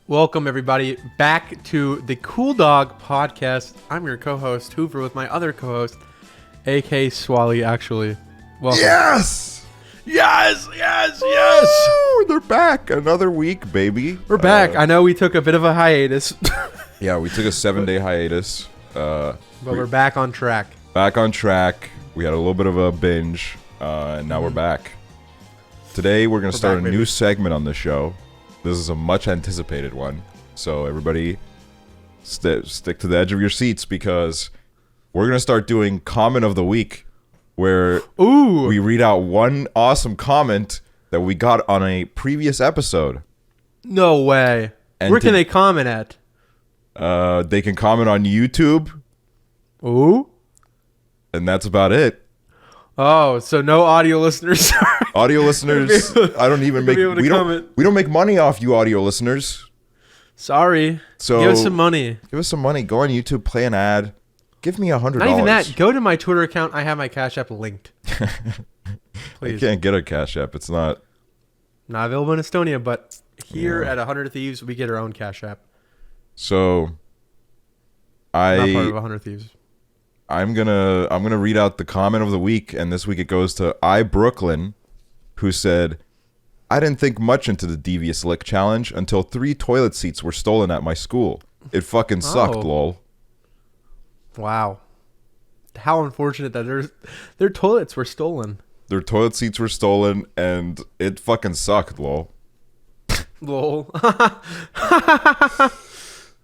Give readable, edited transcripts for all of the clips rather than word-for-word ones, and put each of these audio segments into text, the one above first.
Welcome, everybody, back to the COOLDOG Podcast. I'm your co-host, Hooverr, with my other co-host, a.k.a. Aksually, actually. Welcome. Yes! Yes! Woo! They're back. Another week, baby. We're back. I know we took a bit of a hiatus. Yeah, we took a 7-day hiatus. But we're back on track. Back on track. We had a little bit of a binge, and now we're back. Today, we're going to start a new segment on the show. This is a much anticipated one. So everybody stick to the edge of your seats because we're going to start doing comment of the week where we read out one awesome comment that we got on a previous episode. No way. And where can they comment at? They can comment on YouTube. Ooh. And that's about it. Oh, so no audio listeners. Audio listeners, I don't even make. We don't make money off you, audio listeners. Sorry. So give us some money. Give us some money. Go on YouTube, play an ad. Give me $100. Not even that. Go to my Twitter account. I have my Cash App linked. Please. You can't get a Cash App. It's not available in Estonia, but here at 100 Thieves, we get our own Cash App. So, Not part of 100 Thieves. I'm gonna read out the comment of the week, and this week it goes to Brooklyn, who said, "I didn't think much into the devious lick challenge until 3 toilet seats were stolen at my school. It fucking sucked, lol." Wow, how unfortunate that their toilets were stolen. Their toilet seats were stolen, and it fucking sucked, lol. Lol.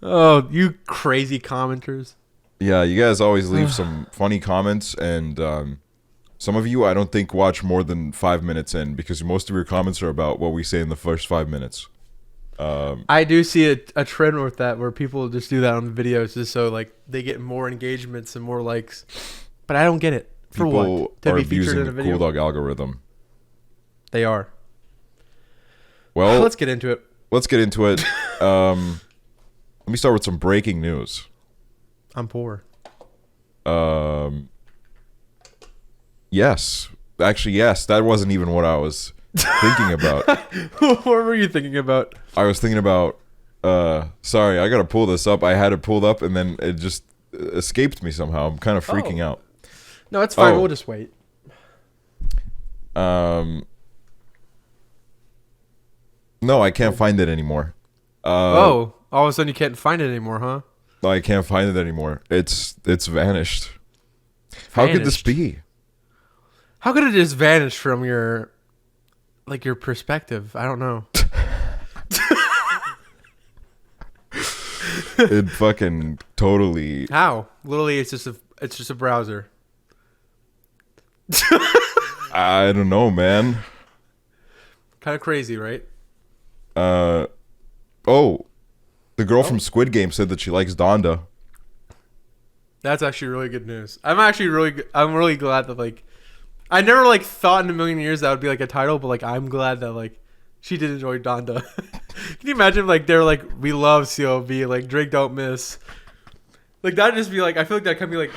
Oh, you crazy commenters. Yeah, you guys always leave some funny comments, and some of you I don't think watch more than 5 minutes in because most of your comments are about what we say in the first 5 minutes. I do see a trend with that where people just do that on the videos just so like they get more engagements and more likes, but I don't get it. For people what? To are be featured in a video? The COOLDOG algorithm. They are. Well, let's get into it. Let me start with some breaking news. I'm poor. Yes. Actually, yes. That wasn't even what I was thinking about. What were you thinking about? I was thinking about, sorry, I gotta pull this up. I had it pulled up and then it just escaped me somehow. I'm kind of freaking out. No, it's fine. We'll just wait. No, I can't find it anymore. All of a sudden you can't find it anymore, huh? No, I can't find it anymore. It's vanished. How could this be? How could it just vanish from your perspective? I don't know. It fucking totally. How? Literally, it's just a browser. I don't know, man. Kind of crazy, right? The girl from Squid Game said that she likes Donda. That's actually really good news. I'm really glad that I never thought in a million years that would be a title, but I'm glad that she did enjoy Donda. Can you imagine they're we love CLB, Drake don't miss. That'd just be I feel like that could be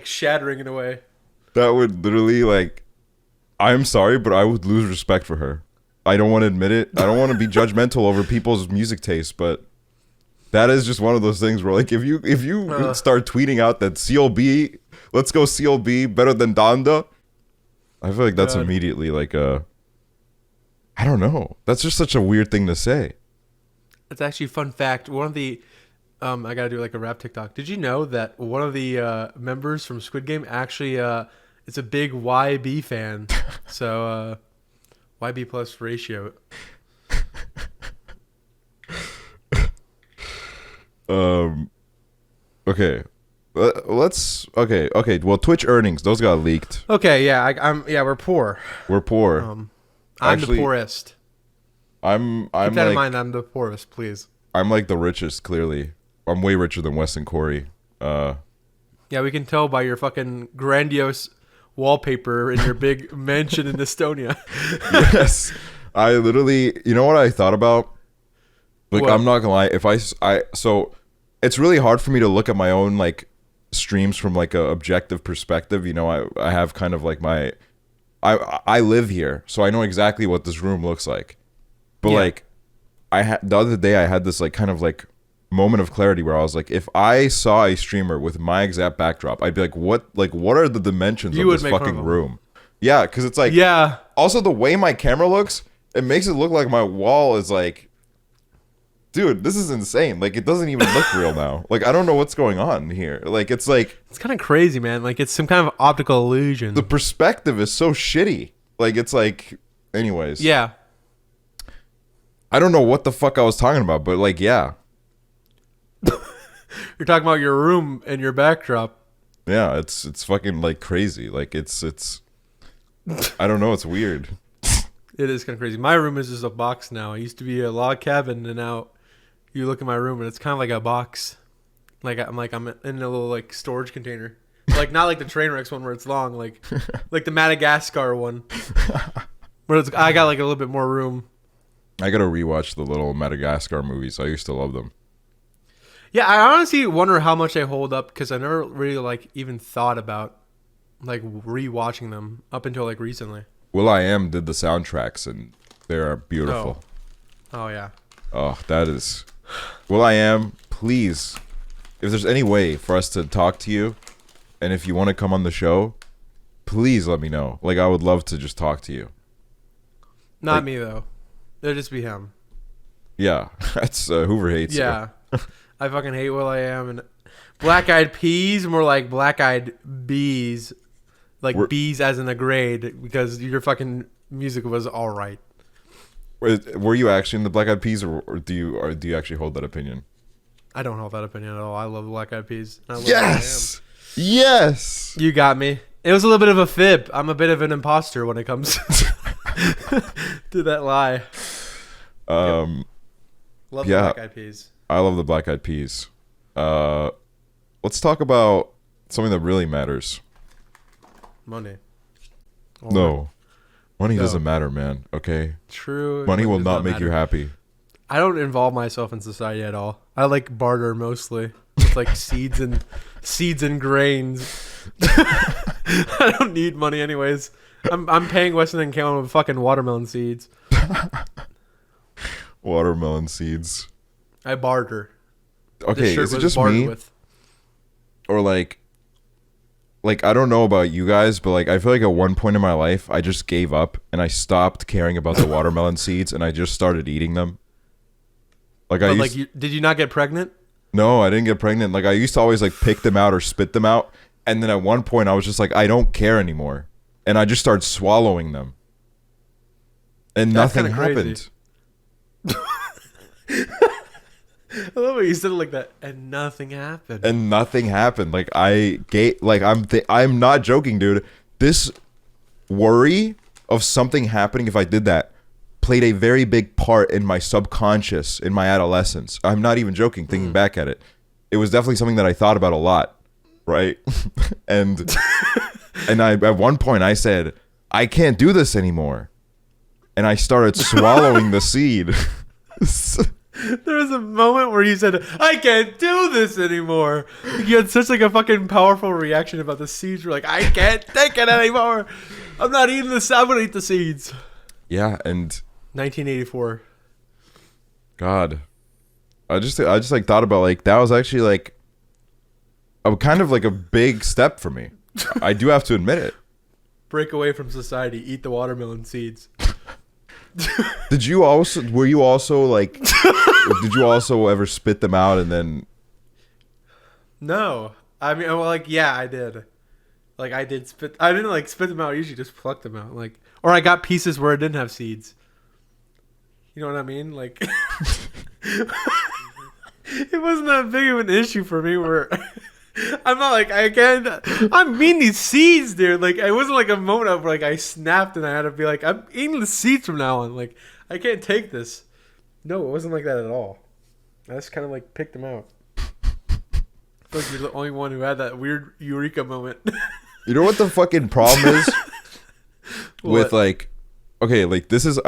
shattering in a way. That would literally I'm sorry, but I would lose respect for her. I don't want to admit it. I don't want to be judgmental over people's music tastes, but that is just one of those things where if you start tweeting out that CLB, let's go CLB better than Donda, I feel like that's immediately I don't know. That's just such a weird thing to say. It's actually a fun fact. One of the I gotta do a rap TikTok. Did you know that one of the members from Squid Game actually is a big YB fan? So YB plus ratio. Okay. Okay. Well, Twitch earnings, those got leaked. Okay, yeah, we're poor. We're poor. I'm the poorest. I'm Keep that in mind. I'm the poorest, please. I'm the richest. Clearly, I'm way richer than Wes and Corey. Yeah, we can tell by your fucking grandiose wallpaper in your big mansion in Estonia. Yes, I literally. You know what I thought about? What? I'm not gonna lie. So it's really hard for me to look at my own streams from a objective perspective. I have kind of I live here, so I know exactly what this room looks like. But the other day I had this like kind of like moment of clarity where I was like, if I saw a streamer with my exact backdrop, I'd be like, what are the dimensions of this fucking room? Yeah, because it's like, yeah. Also, the way my camera looks, it makes it look like my wall is like, dude, this is insane. Like, it doesn't even look real now. Like, I don't know what's going on here. Like, it's kind of crazy, man. Like, it's some kind of optical illusion. The perspective is so shitty. Like, it's like, anyways. Yeah. I don't know what the fuck I was talking about, but like, yeah. You're talking about your room and your backdrop. Yeah, it's fucking like crazy. Like, it's I don't know. It's weird. It is kind of crazy. My room is just a box now. It used to be a log cabin, and now you look at my room, and it's kind of like a box. Like I'm in a little like storage container. Like not like the Trainwrecks one where it's long, like the Madagascar one, where I got like a little bit more room. I gotta rewatch the little Madagascar movies. I used to love them. Yeah, I honestly wonder how much they hold up because I never really like even thought about like rewatching them up until like recently. will.i.am did the soundtracks and they are beautiful. Oh yeah. Oh, that is. will.i.am, please, if there's any way for us to talk to you, and if you want to come on the show, please let me know. Like, I would love to just talk to you. Not like, me though. It'll just be him. Yeah, that's Hooverr hates. Yeah, I fucking hate will.i.am and Black Eyed Peas. More like Black Eyed Bees, like bees as in a grade, because your fucking music was all right. Were you actually in the Black Eyed Peas, or do you actually hold that opinion? I don't hold that opinion at all. I love Black Eyed Peas. I love Yes, yes. You got me. It was a little bit of a fib. I'm a bit of an imposter when it comes to that lie. Love the Black Eyed Peas. I love the Black Eyed Peas. Let's talk about something that really matters. Money. No. Money doesn't matter, man. Okay? True. Money will not make you happy. I don't involve myself in society at all. I like barter mostly. It's like seeds and grains. I don't need money anyways. I'm paying Weston and Kalen with fucking watermelon seeds. Watermelon seeds. I barter. Okay, is it just me? Or like I don't know about you guys, but like I feel like at one point in my life I just gave up and I stopped caring about the watermelon seeds and I just started eating them. Like did you not get pregnant? No, I didn't get pregnant. Like I used to always like pick them out or spit them out, and then at one point I was just like I don't care anymore, and I just started swallowing them, and nothing happened. I love it. You said it like that, and nothing happened. And nothing happened. Like I'm not joking, dude. This worry of something happening if I did that played a very big part in my subconscious in my adolescence. I'm not even joking. Thinking back at it, it was definitely something that I thought about a lot, right? and I at one point I said I can't do this anymore, and I started swallowing the seed. There was a moment where you said, I can't do this anymore. You had such like a fucking powerful reaction about the seeds. You're like, I can't take it anymore. I'm not eating this. I'm going to eat the seeds. Yeah, and 1984. God. I just like thought about like that was actually like a kind of like a big step for me. I do have to admit it. Break away from society. Eat the watermelon seeds. Did you also like did you also ever spit them out and then? No, I mean, well, like, yeah, I did. Like, I did spit. I didn't like spit them out. I usually just pluck them out. Like, or I got pieces where it didn't have seeds. You know what I mean? Like, it wasn't that big of an issue for me. Where I'm not like I'm eating these seeds, dude. Like, it wasn't like a moment of like I snapped and I had to be like, I'm eating the seeds from now on. Like, I can't take this. No, it wasn't like that at all. I just kind of like picked them out. I feel like you're the only one who had that weird eureka moment. You know what the fucking problem is with like, okay, like this is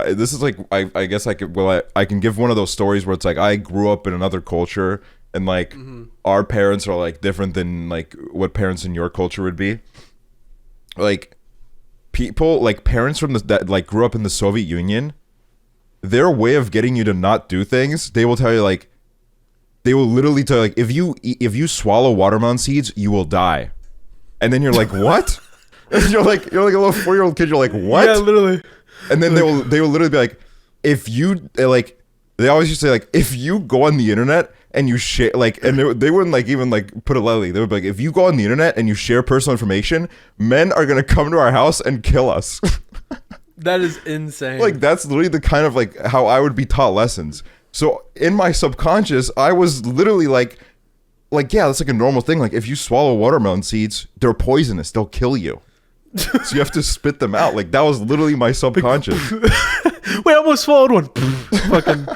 like I guess I can give one of those stories where it's like I grew up in another culture and like our parents are like different than like what parents in your culture would be. Like people like parents from that like grew up in the Soviet Union. their way of getting you to not do things, they will tell you like, they will literally tell you like, if you swallow watermelon seeds, you will die. And then you're like, what? And you're like a little 4-year-old kid. You're like, what? Yeah, literally. And then they will literally be like, if you like, they always used to say like, if you go on the internet and you share like, and they wouldn't like even like put it lightly. They would be like, if you go on the internet and you share personal information, men are gonna come to our house and kill us. That is insane. Like that's literally the kind of like how I would be taught lessons. So in my subconscious, I was literally like, yeah, that's like a normal thing. Like if you swallow watermelon seeds, they're poisonous. They'll kill you. So you have to spit them out. Like that was literally my subconscious. Wait, I almost swallowed one. Fucking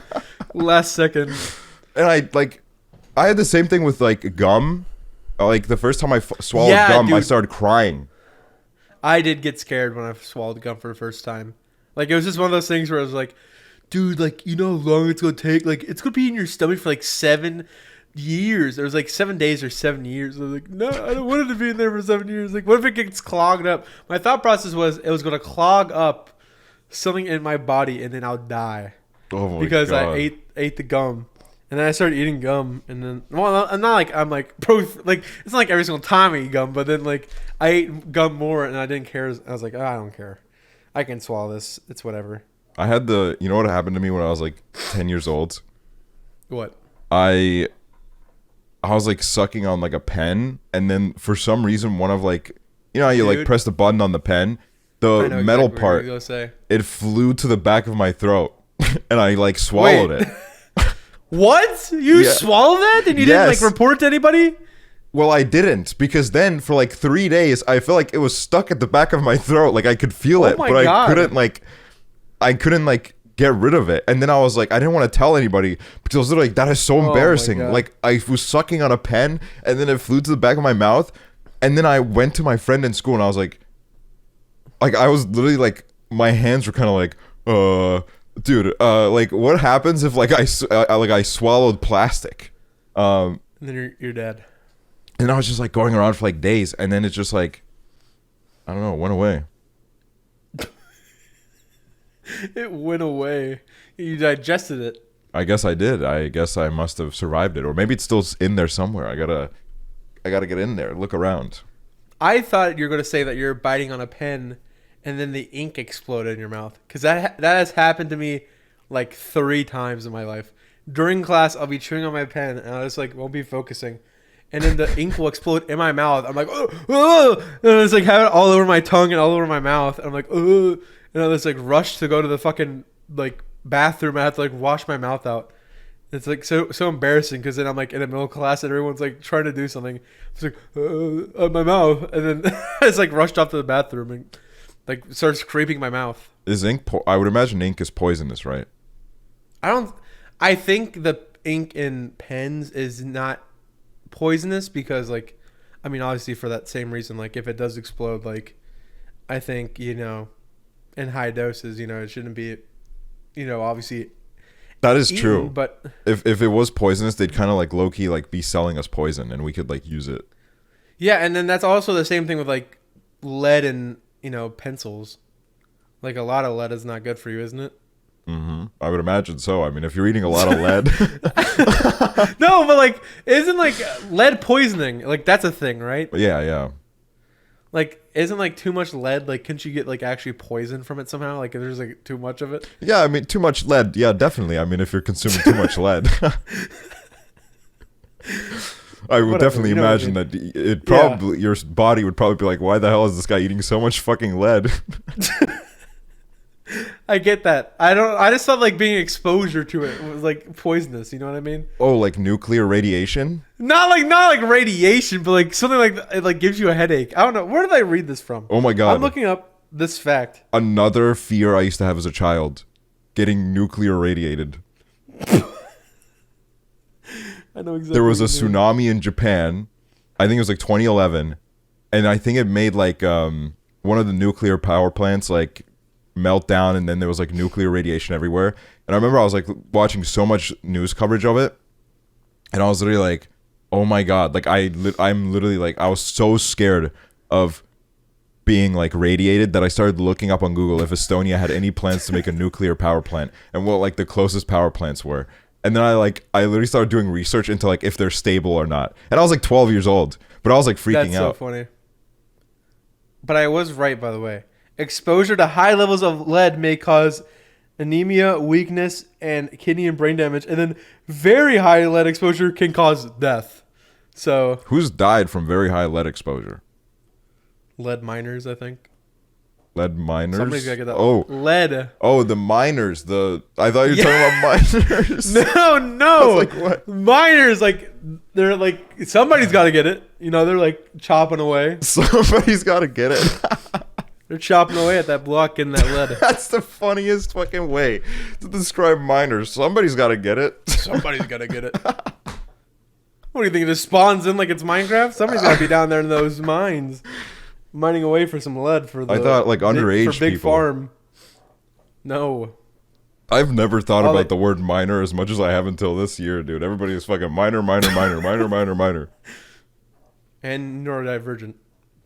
last second. And I had the same thing with like gum. Like the first time I swallowed gum, dude. I started crying. I did get scared when I swallowed gum for the first time. Like it was just one of those things where I was like, dude, like you know how long it's gonna take? Like it's gonna be in your stomach for like 7 years. It was like 7 days or 7 years. I was like, no, I don't want it to be in there for 7 years. Like, what if it gets clogged up? My thought process was it was going to clog up something in my body and then I'll die. Oh my because God. I ate the gum. And then I started eating gum. And then, well, I'm not like, I'm like, like, it's not like every single time I eat gum, but then like I ate gum more and I didn't care. I was like, oh, I don't care. I can swallow this. It's whatever. I had you know what happened to me when I was like 10 years old? What? I was like sucking on like a pen, and then for some reason one of like, you know how you like press the button on the pen, the metal part, it flew to the back of my throat, and I like swallowed it. What? You swallowed that and you didn't like report it to anybody? Well, I didn't, because then for like 3 days I felt like it was stuck at the back of my throat, like I could feel it, but I couldn't like get rid of it. And then I was like, I didn't want to tell anybody because I was literally like, that is so embarrassing. Like I was sucking on a pen and then it flew to the back of my mouth. And then I went to my friend in school and I was like I was literally like, my hands were kind of like, dude, like what happens if like I swallowed plastic? And then you're dead. And I was just like going around for like days, and then it's just like, I don't know, it went away. It went away. You digested it. I guess I did. I guess I must have survived it, or maybe it's still in there somewhere. I gotta get in there, look around. I thought you were gonna say that you're biting on a pen, and then the ink exploded in your mouth, because that has happened to me like 3 times in my life. During class, I'll be chewing on my pen, and I just like won't be focusing, and then the ink will explode in my mouth. I'm like, oh, and it's like have it all over my tongue and all over my mouth. And I'm like, oh. And I just like rush to go to the fucking like bathroom. I have to like wash my mouth out. It's like so embarrassing, because then I'm like in the middle of class and everyone's like trying to do something. It's like my mouth, and then it's like rushed off to the bathroom and like starts scraping my mouth. Is ink? I would imagine ink is poisonous, right? I think the ink in pens is not poisonous, because like, I mean, obviously for that same reason, like if it does explode, like I think, you know, in high doses, you know, it shouldn't be, you know, obviously that is eaten, true. but if it was poisonous, they'd kind of like low-key like be selling us poison and we could like use it. Yeah, and then that's also the same thing with like lead and, you know, pencils. Like a lot of lead is not good for you, isn't it? Mm-hmm. I would imagine so. I mean, if you're eating a lot of lead. No, but like, isn't like lead poisoning? Like that's a thing, right? Yeah. Like, isn't like too much lead? Like, couldn't you get like actually poison from it somehow? Like, if there's like too much of it. Yeah, I mean, too much lead. Yeah, definitely. I mean, if you're consuming too much lead, I would definitely imagine that it probably your body would probably be like, why the hell is this guy eating so much fucking lead? I get that. I just thought like being exposure to it was like poisonous. You know what I mean? Oh, like nuclear radiation? Not like radiation, but like something like it like gives you a headache. I don't know. Where did I read this from? Oh my God. I'm looking up this fact. Another fear I used to have as a child: getting nuclear radiated. I know exactly. There was a tsunami in Japan. I think it was like 2011, and I think it made like one of the nuclear power plants like melt down, and then there was like nuclear radiation everywhere. And I remember I was like watching so much news coverage of it, and I was literally like, oh my God, like I'm literally like, I was so scared of being like radiated that I started looking up on Google if Estonia had any plans to make a nuclear power plant and what like the closest power plants were. And then I literally started doing research into like if they're stable or not. And I was like 12 years old, but I was like freaking out. That's so funny. But I was right, by the way. Exposure to high levels of lead may cause anemia, weakness, and kidney and brain damage. And then very high lead exposure can cause death. So who's died from very high lead exposure? Lead miners, I think. Lead miners? Somebody's got to get that. Oh. Lead. Oh, the miners. I thought you were talking about miners. No. I was like, what? Miners, like, they're like, somebody's got to get it. You know, they're like chopping away. Somebody's got to get it. They're chopping away at that block getting that lead. That's the funniest fucking way to describe miners. Somebody's got to get it. Somebody's got to get it. What do you think? It just spawns in like it's Minecraft? Somebody's got to be down there in those mines. Mining away for some lead for the... I thought like underage for big people. Farm. No. I've never thought about the word miner as much as I have until this year, dude. Everybody is fucking miner. And neurodivergent.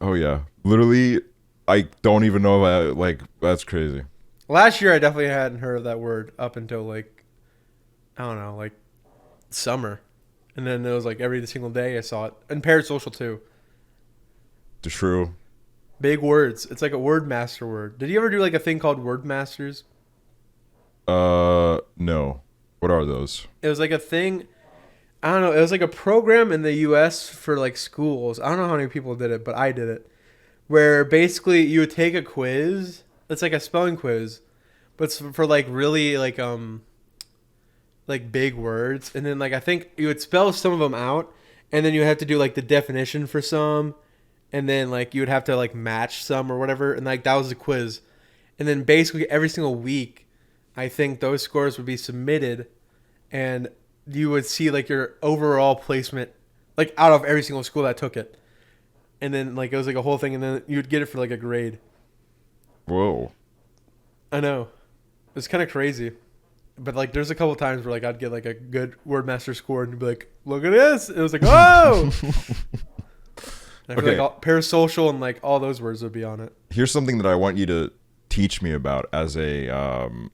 Oh, yeah. Literally, I don't even know if that's crazy. Last year, I definitely hadn't heard of that word up until like, I don't know, like summer. And then it was like every single day I saw it. And parasocial too. True. Big words. It's like a word master word. Did you ever do like a thing called word masters? No. What are those? It was like a thing. I don't know. It was like a program in the U.S. for like schools. I don't know how many people did it, but I did it. Where basically you would take a quiz. It's like a spelling quiz, but it's for like really like big words. And then like I think you would spell some of them out, and then you have to do like the definition for some. And then, like, you would have to, like, match some or whatever. And, like, that was the quiz. And then basically every single week, I think those scores would be submitted. And you would see, like, your overall placement, like, out of every single school that took it. And then, like, it was, like, a whole thing. And then you would get it for, like, a grade. Whoa. I know. It's kind of crazy. But, like, there's a couple times where, like, I'd get, like, a good Wordmaster score. And you'd be like, look at this. It was like, oh! I feel like parasocial and like all those words would be on it. Here's something that I want you to teach me about as an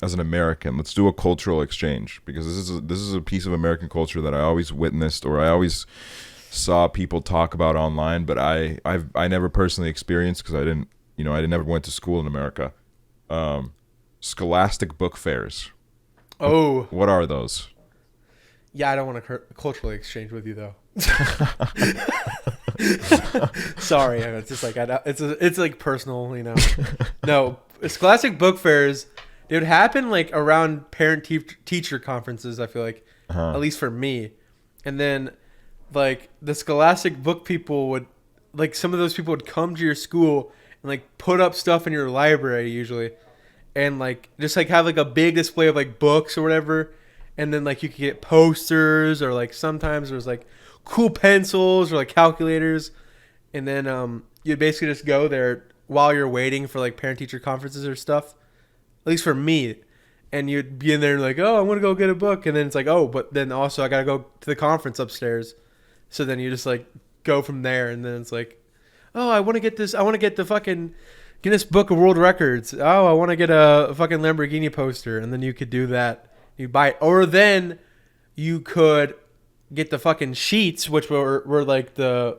American. Let's do a cultural exchange because this is a piece of American culture that I always witnessed or I always saw people talk about online, but I never personally experienced because I never went to school in America. Scholastic book fairs. Oh, what are those? Yeah, I don't want to culturally exchange with you though. Sorry, it's just like it's like personal, you know. No, Scholastic book fairs, they would happen like around parent teacher conferences. I feel like, at least for me, and then like the Scholastic book people would like some of those people would come to your school and like put up stuff in your library usually, and like just like have like a big display of like books or whatever. And then, like, you could get posters or, like, sometimes there's, like, cool pencils or, like, calculators. And then you'd basically just go there while you're waiting for, like, parent-teacher conferences or stuff. At least for me. And you'd be in there and, like, oh, I want to go get a book. And then it's like, oh, but then also I got to go to the conference upstairs. So then you just, like, go from there. And then it's like, oh, I want to get this. I want to get the fucking Guinness Book of World Records. Oh, I want to get a fucking Lamborghini poster. And then you could do that. You buy it. Or then you could get the fucking sheets, which were like the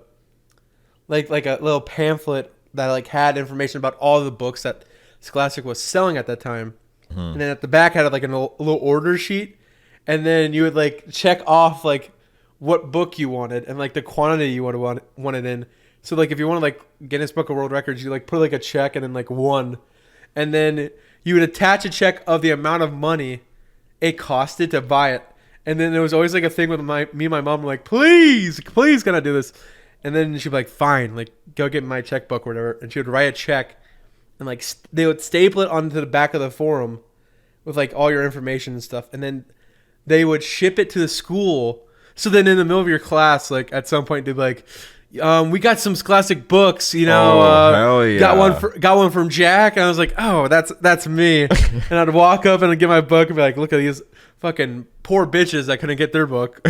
like a little pamphlet that like had information about all the books that Scholastic was selling at that time. Mm-hmm. And then at the back had like a little order sheet. And then you would like check off like what book you wanted and like the quantity you wanted in. So like if you wanted like Guinness Book of World Records, you like put like a check and then like one. And then you would attach a check of the amount of money it costed to buy it. And then there was always like a thing with me and my mom, like, please can I do this? And then she'd be like, fine, like go get my checkbook or whatever. And she would write a check and like they would staple it onto the back of the forum with like all your information and stuff. And then they would ship it to the school. So then in the middle of your class, like at some point they'd be like, we got some Scholastic books, you know. Hell yeah. Got one from Jack, and I was like, oh, that's me. And I'd walk up and I'd get my book and be like, look at these fucking poor bitches that couldn't get their book.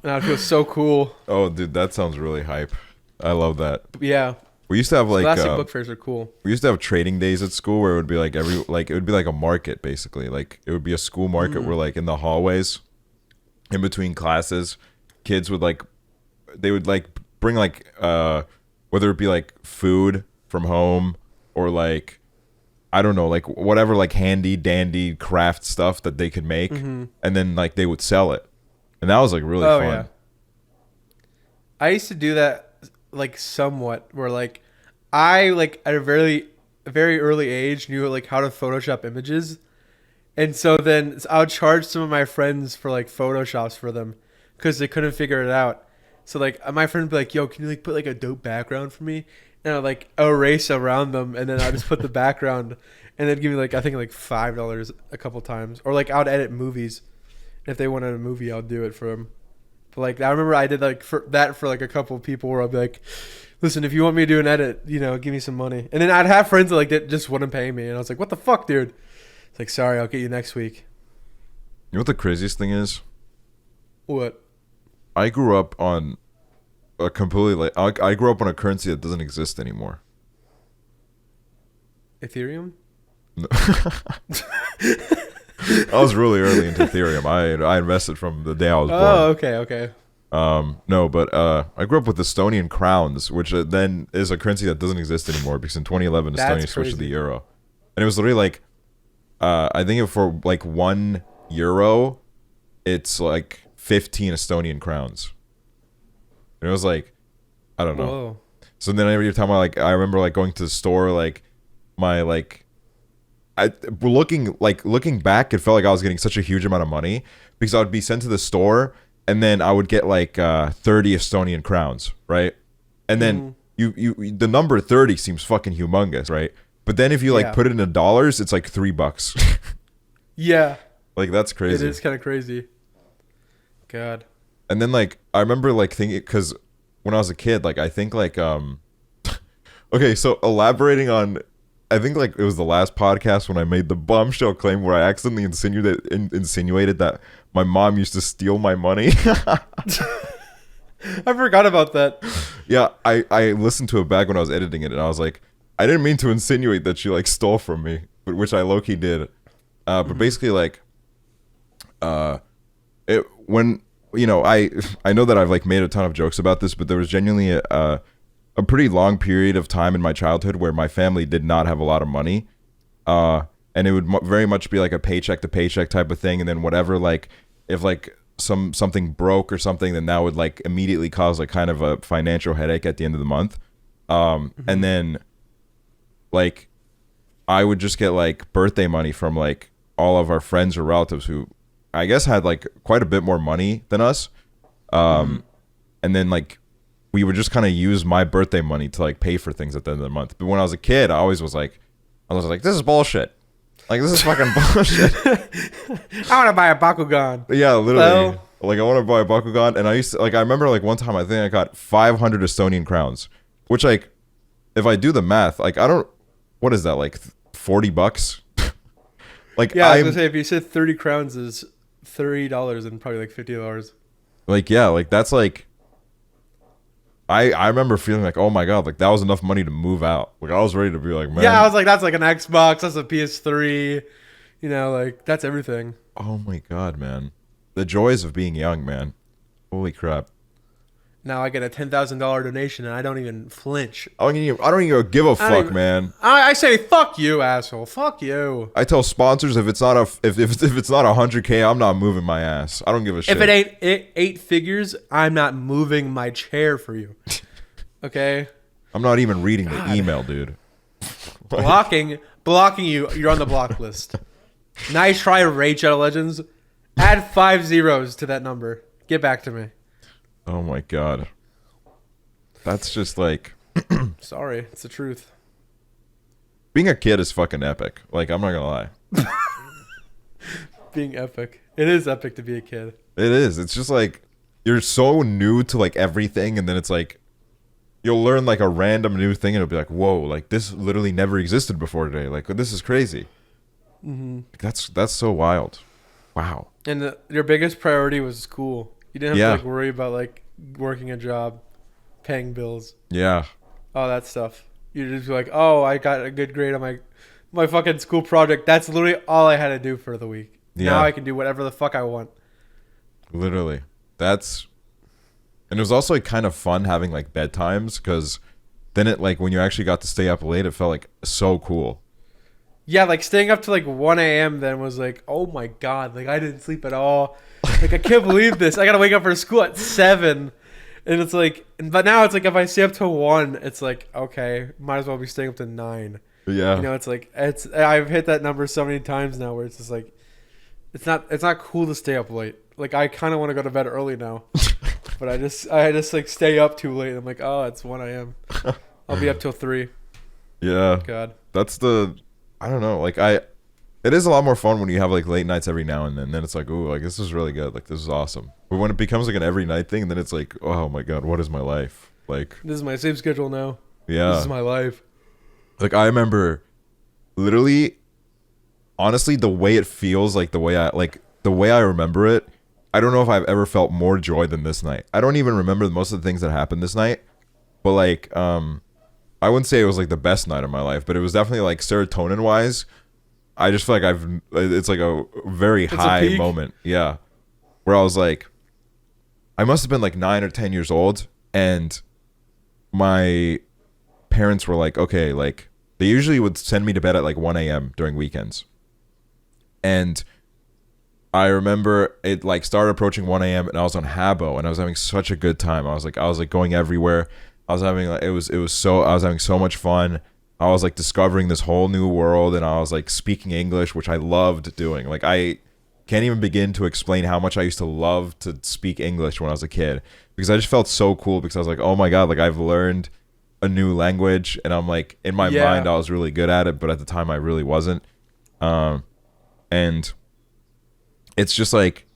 And I'd feel so cool. Oh, dude, that sounds really hype. I love that. Yeah, We used to have like Scholastic book fairs are cool. We used to have trading days at school where it would be like it would be like a market basically. Like it would be a school market where like in the hallways, in between classes, kids would like bring like whether it be like food from home or like I don't know, like whatever like handy dandy craft stuff that they could make, and then like they would sell it, and that was like really fun. Yeah. I used to do that like somewhat, where like I like at a very early age knew like how to Photoshop images, and so then I would charge some of my friends for like Photoshops for them because they couldn't figure it out. So like my friend would be like, "Yo, can you like put like a dope background for me?" And I'd like erase around them, and then I just put the background, and they'd give me like I think like $5 a couple times, or like I would edit movies. If they wanted a movie, I'll do it for them. But like I remember I did like for like a couple of people where I'd be like, "Listen, if you want me to do an edit, you know, give me some money." And then I'd have friends that just wouldn't pay me, and I was like, "What the fuck, dude?" It's like, "Sorry, I'll get you next week." You know what the craziest thing is? What? I grew up on a completely I grew up on a currency that doesn't exist anymore. Ethereum? No. I was really early into Ethereum. I invested from the day I was born. Oh, okay. No, but I grew up with Estonian crowns, which then is a currency that doesn't exist anymore because in 2011 Estonia switched to the euro, and it was literally like, I think for like €1, it's like 15 Estonian crowns. And it was like, I don't know. Whoa. So then every time I remember like going to the store, like my like. Looking back, it felt like I was getting such a huge amount of money because I would be sent to the store and then I would get like 30 Estonian crowns, right? And then you the number 30 seems fucking humongous, right? But then if you like put it into dollars, it's like $3. Yeah. Like that's crazy. It is kind of crazy. God. And then like I remember like thinking, because when I was a kid, like I think like okay, so elaborating on, I think like it was the last podcast when I made the bombshell claim where I accidentally insinuated that my mom used to steal my money. I forgot about that. Yeah, I listened to it back when I was editing it, and I was like, I didn't mean to insinuate that she like stole from me, but which I low-key did. But basically like, when you know I know that I've like made a ton of jokes about this, but there was genuinely a pretty long period of time in my childhood where my family did not have a lot of money, and it would very much be like a paycheck to paycheck type of thing, and then whatever, like if like something broke or something, then that would like immediately cause like kind of a financial headache at the end of the month, and then like I would just get like birthday money from like all of our friends or relatives who I guess had like quite a bit more money than us, and then like we would just kind of use my birthday money to like pay for things at the end of the month. But when I was a kid, I was like, this is bullshit. Like, this is fucking bullshit. I want to buy a Bakugan. Yeah, literally. Hello? Like, I want to buy a Bakugan. And I used to, like, I remember like one time, I think I got 500 Estonian crowns, which like, if I do the math, like, what is that? Like $40? Like, yeah, I was going to say, if you said 30 crowns is $30 and probably like $50. Like, yeah, like that's like, I remember feeling like, oh my god, like that was enough money to move out. Like I was ready to be like, man. Yeah, I was like, that's like an Xbox, that's a PS3, you know, like that's everything. Oh my god, man, the joys of being young, man. Holy crap! Now I get a $10,000 donation and I don't even flinch. I don't even give a fuck, man. I say fuck you, asshole. Fuck you. I tell sponsors if it's not if it's not 100K, I'm not moving my ass. I don't give a shit. If it ain't eight figures, I'm not moving my chair for you. Okay? I'm not even reading the email, dude. Blocking you. You're on the block list. Nice try, Raid Shadow Legends. Add 5 zeros to that number. Get back to me. Oh my god. That's just like sorry, it's the truth. Being a kid is fucking epic. Like, I'm not gonna lie. Being epic. It is epic to be a kid. It is. It's just like you're so new to like everything, and then it's like you'll learn like a random new thing and it'll be like, whoa, like this literally never existed before today. Like, this is crazy. That's so wild. Wow. And your biggest priority was school. You didn't have to like worry about like working a job, paying bills. Yeah. Oh, that stuff. You just be like, oh, I got a good grade on my fucking school project. That's literally all I had to do for the week. Yeah. Now I can do whatever the fuck I want. Literally. And it was also like kind of fun having like bedtimes, because then it like when you actually got to stay up late, it felt like so cool. Yeah, like staying up to like 1 a.m. then was like, oh my god, like I didn't sleep at all. Like I can't believe this. I gotta wake up for school at 7. And it's like, but now it's like if I stay up till 1, it's like, okay, might as well be staying up to 9. Yeah. You know, it's like I've hit that number so many times now where it's just like it's not cool to stay up late. Like I kind of want to go to bed early now. But I just like stay up too late. I'm like, oh, it's 1 a.m. I'll be up till 3. Yeah. God. That's I don't know. Like it is a lot more fun when you have like late nights every now and then. Then it's like, ooh, like this is really good. Like this is awesome. But when it becomes like an every night thing, then it's like, oh my god, what is my life? Like This is my sleep schedule now. Yeah. This is my life. Like I remember, literally, honestly, the way it feels, like the way I remember it. I don't know if I've ever felt more joy than this night. I don't even remember most of the things that happened this night, but like, I wouldn't say it was like the best night of my life, but it was definitely like serotonin wise. I just feel like it's like a very high moment. Yeah. Where I was like, I must have been like 9 or 10 years old, and my parents were like, okay, like they usually would send me to bed at like 1 a.m. during weekends. And I remember it like started approaching 1 a.m. and I was on Habbo and I was having such a good time. I was like going everywhere. I was having like, I was having so much fun. I was like discovering this whole new world, and I was like speaking English, which I loved doing. Like I can't even begin to explain how much I used to love to speak English when I was a kid, because I just felt so cool, because I was like, oh my god, like I've learned a new language, and I'm like, in my mind I was really good at it, but at the time I really wasn't. And it's just like,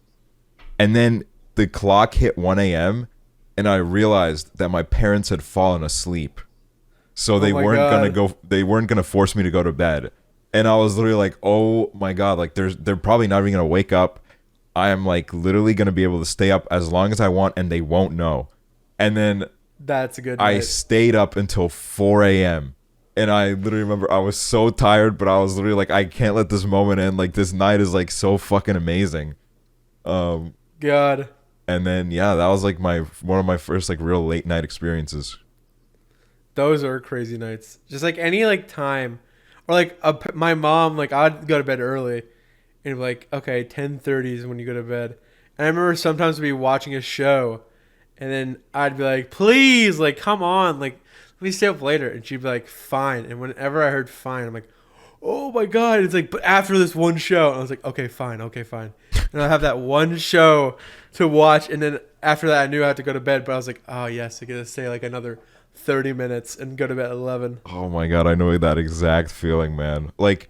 and then the clock hit 1 a.m. and I realized that my parents had fallen asleep. So they weren't gonna force me to go to bed. And I was literally like, oh my god, like they're probably not even gonna wake up. I am like literally gonna be able to stay up as long as I want, and they won't know. And then that's a good I night. stayed up until 4 a.m. And I literally remember I was so tired, but I was literally like, I can't let this moment end. Like this night is like so fucking amazing. God. And then that was like one of my first like real late night experiences. Those are crazy nights. Just like any like time, or like my mom, like I'd go to bed early, and it'd be like, okay, 10:30 is when you go to bed. And I remember sometimes we'd be watching a show, and then I'd be like, please, like come on, like let me stay up later. And she'd be like, fine. And whenever I heard fine, I'm like, oh my god. It's like, but after this one show, and I was like, okay, fine. And I have that one show to watch, and then after that, I knew I had to go to bed. But I was like, oh yes, I gotta stay like another 30 minutes and go to bed at 11. Oh my god, I know that exact feeling, man. Like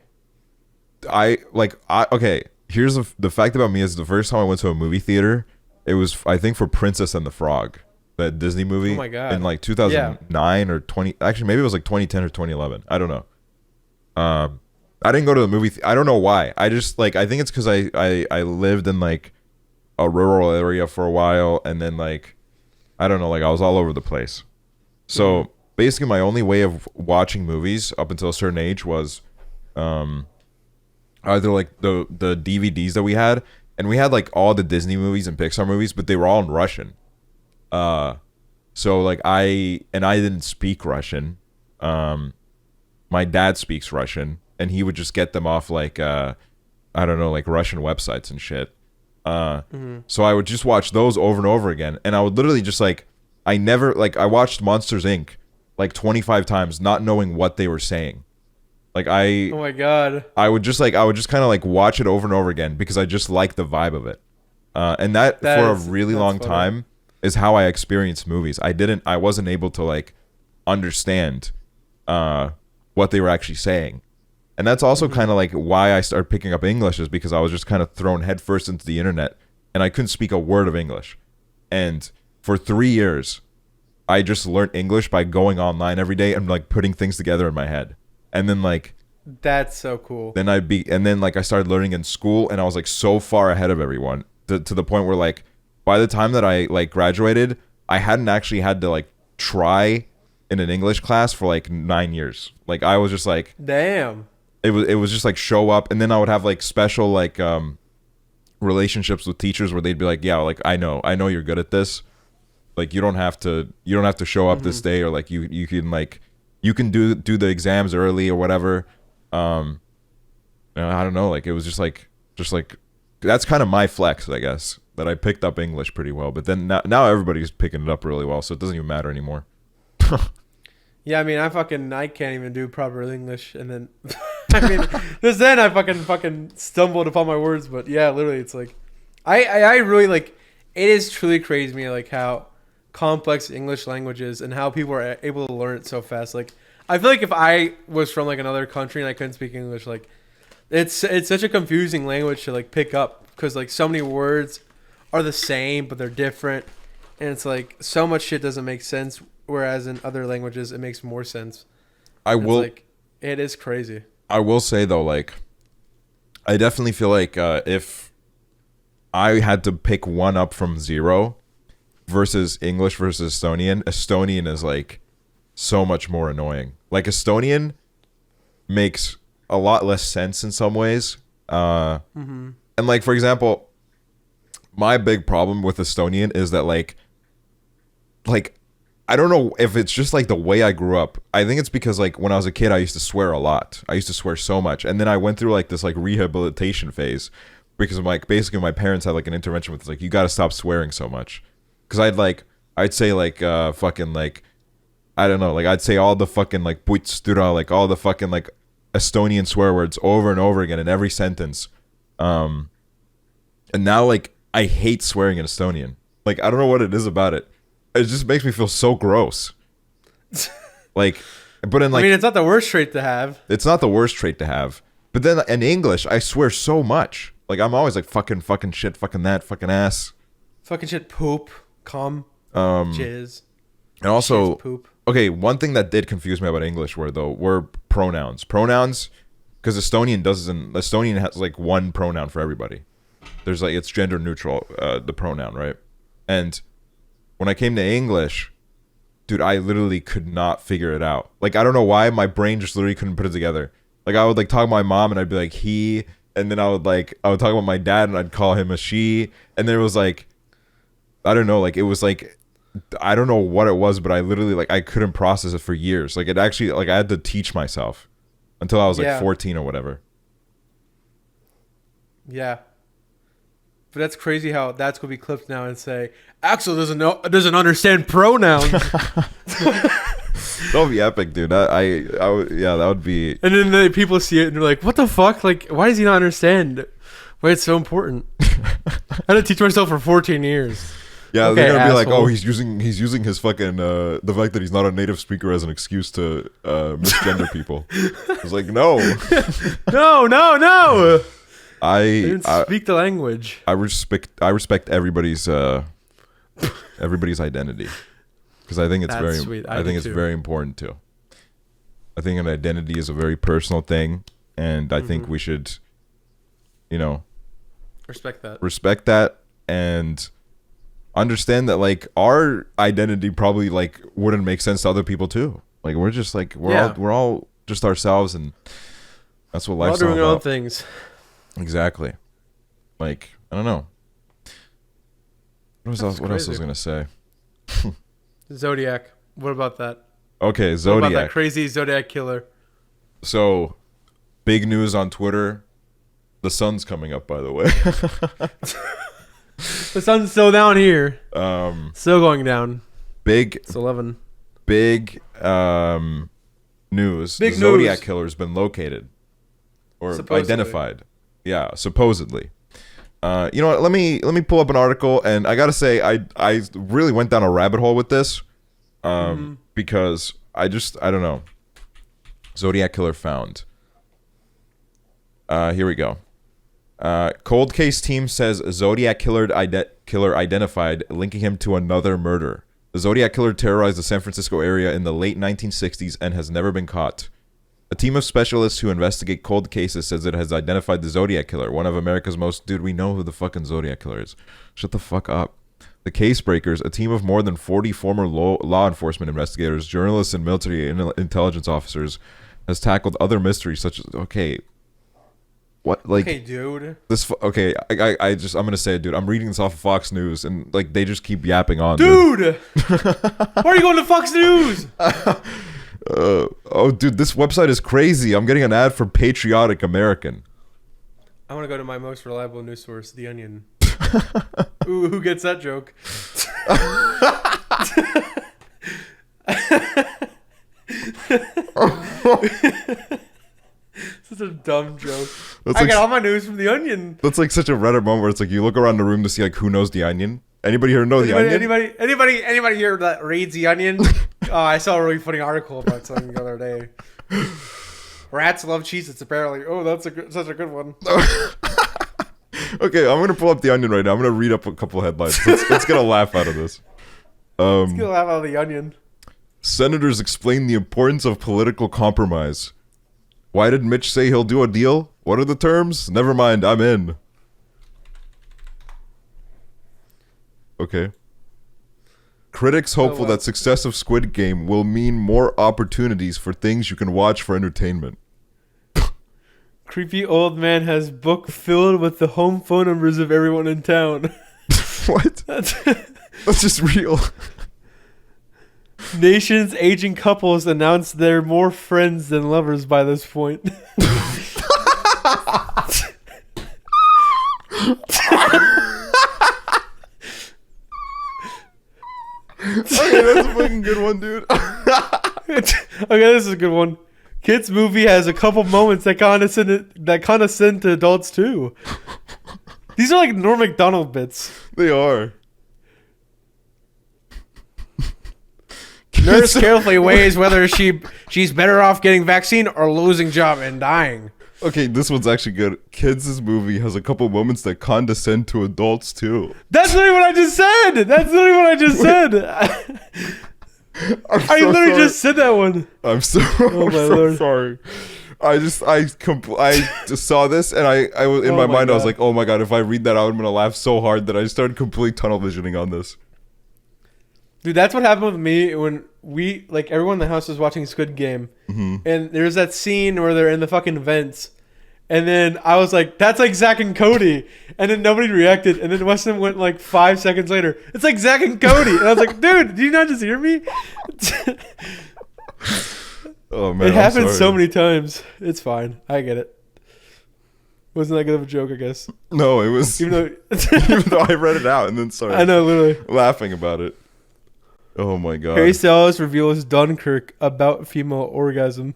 okay, here's the fact about me is the first time I went to a movie theater, it was I think for Princess and the Frog, that Disney movie. Oh my god. In like 2009 or 20, actually maybe it was like 2010 or 2011. I don't know. I didn't go to the movie I don't know why. I just like, I think it's cuz I lived in like a rural area for a while, and then like I don't know, like I was all over the place. So basically my only way of watching movies up until a certain age was either like the DVDs that we had, and we had like all the Disney movies and Pixar movies, but they were all in Russian. So like I didn't speak Russian. My dad speaks Russian, and he would just get them off like I don't know, like Russian websites and shit. So I would just watch those over and over again, and I would literally just like, I watched Monsters Inc. like 25 times, not knowing what they were saying. Like oh my god. I would just kind of like watch it over and over again because I just like the vibe of it. And that for a really long time is how I experienced movies. I wasn't able to like understand what they were actually saying. And that's also kind of like why I started picking up English, is because I was just kind of thrown headfirst into the internet and I couldn't speak a word of English. And for 3 years, I just learned English by going online every day and like putting things together in my head. And then like, that's so cool. and then like I started learning in school, and I was like so far ahead of everyone to the point where like by the time that I like graduated, I hadn't actually had to like try in an English class for like 9 years. Like I was just like, damn. It was just like show up, and then I would have like special like relationships with teachers where they'd be like, yeah, like I know you're good at this. Like you don't have to show up this day, or like you can do the exams early or whatever. I don't know. Like it was just like that's kind of my flex, I guess, that I picked up English pretty well. But then now everybody's picking it up really well, so it doesn't even matter anymore. Yeah, I mean, I can't even do proper English, and then I mean, just then I fucking stumbled upon my words. But yeah, literally, it's like I really like. It is truly crazy to me like how complex English language is and how people are able to learn it so fast. Like I feel like if I was from like another country and I couldn't speak English, like it's such a confusing language to like pick up because like so many words are the same but they're different, and it's like so much shit doesn't make sense. Whereas in other languages, it makes more sense. It is crazy. I will say though, like, I definitely feel like if I had to pick one up from zero versus English versus Estonian is like so much more annoying. Like Estonian makes a lot less sense in some ways. And like, for example, my big problem with Estonian is that like I don't know if it's just like the way I grew up. I think it's because like when I was a kid, I used to swear a lot. I used to swear so much. And then I went through like this like rehabilitation phase because of like basically my parents had like an intervention with like, you got to stop swearing so much. Cause I'd say like fucking like, I don't know, like I'd say all the fucking like puitstura, like all the fucking like Estonian swear words over and over again in every sentence. And now like I hate swearing in Estonian. Like I don't know what it is about it. It just makes me feel so gross. Like, but in like, I mean, it's not the worst trait to have. It's not the worst trait to have. But then in English, I swear so much. Like I'm always like fucking shit, fucking that, fucking ass, fucking shit, poop, cum, jizz, and also shit, poop. Okay, one thing that did confuse me about English were pronouns. Pronouns, because Estonian has like one pronoun for everybody. There's like it's gender neutral, the pronoun, right? And when I came to English, dude, I literally could not figure it out. Like, I don't know why my brain just literally couldn't put it together. Like, I would like talk to my mom and I'd be like he, and then I would talk about my dad and I'd call him a she, and then it was like, I don't know, like it was like, I don't know what it was, but I literally like I couldn't process it for years. Like it actually like I had to teach myself until I was like 14 or whatever. Yeah. But that's crazy how that's gonna be clipped now and say Aksel doesn't understand pronouns. That would be epic, dude. That would be. And then people see it and they're like, "What the fuck? Like, why does he not understand? Why it's so important?" I had to teach myself for 14 years. Yeah, okay, they're gonna be like, "Oh, he's using his fucking the fact that he's not a native speaker as an excuse to misgender people." It's like, no, no. I didn't speak the language. I respect everybody's identity, because I think it's it's very important too. I think an identity is a very personal thing, and I think we should, respect that and understand that like our identity probably like wouldn't make sense to other people too. Like we're just like we're all just ourselves, and that's what life's all about. We're all doing our own things. Exactly. Like, I don't know. What else was I gonna say? Zodiac. What about that? Okay, Zodiac. What about that crazy Zodiac killer? So, big news on Twitter. The sun's coming up, by the way. The sun's still down here. Still going down. It's 11. Big news. The Zodiac killer's been located or identified. Yeah, supposedly. You know what? Let me pull up an article, and I gotta say, I really went down a rabbit hole with this, because I don't know. Zodiac killer found. Here we go. Cold case team says Zodiac killer identified, linking him to another murder. The Zodiac killer terrorized the San Francisco area in the late 1960s and has never been caught. A team of specialists who investigate cold cases says it has identified the Zodiac killer, one of America's most... Dude, we know who the fucking Zodiac killer is. Shut the fuck up. The Case Breakers, a team of more than 40 former law enforcement investigators, journalists, and military intelligence officers, has tackled other mysteries such as what like okay, dude. This okay, I'm gonna say it, dude. I'm reading this off of Fox News, and like they just keep yapping on, dude. Why are you going to Fox News? Oh, dude, this website is crazy. I'm getting an ad for Patriotic American. I want to go to my most reliable news source, The Onion. Ooh, who gets that joke? Such a dumb joke. I get all my news from The Onion. That's like such a Reddit moment where it's like you look around the room to see like who knows The Onion. Anybody here know The Onion? Anybody here that reads The Onion? Oh, I saw a really funny article about something the other day. Rats love Cheez-Its, apparently. Oh, that's such a good one. Okay, I'm gonna pull up The Onion right now. I'm gonna read up a couple headlines. Let's get a laugh out of this. Let's get a laugh out of The Onion. Senators explain the importance of political compromise. Why did Mitch say he'll do a deal? What are the terms? Never mind, I'm in. Okay. Critics hopeful that success of Squid Game will mean more opportunities for things you can watch for entertainment. Creepy old man has book filled with the home phone numbers of everyone in town. What? That's just real. Nation's aging couples announce they're more friends than lovers by this point. Okay, that's a fucking good one, dude. Okay, this is a good one. Kids movie has a couple moments that condescend to adults too. These are like Norm Macdonald bits. They are. Nurse carefully weighs whether she's better off getting vaccine or losing job and dying. Okay, this one's actually good. Kids' movie has a couple moments that condescend to adults too. That's literally what I just said. I literally just said that one. I'm so sorry. I just saw this and I was in my mind. God. I was like, oh my god, if I read that out, I'm gonna laugh so hard that I started complete tunnel visioning on this. Dude, that's what happened with me when everyone in the house was watching Squid Game, and there's that scene where they're in the fucking vents, and then I was like, that's like Zach and Cody, and then nobody reacted, and then Weston went like 5 seconds later, it's like Zach and Cody, and I was like, dude, do you not just hear me? Oh man, it happens so many times. It's fine, I get it. Wasn't that good of a joke, I guess? No, it was. Even though I read it out and then started I know, literally laughing about it. Oh my god. Harry Styles reveals Dunkirk about female orgasm.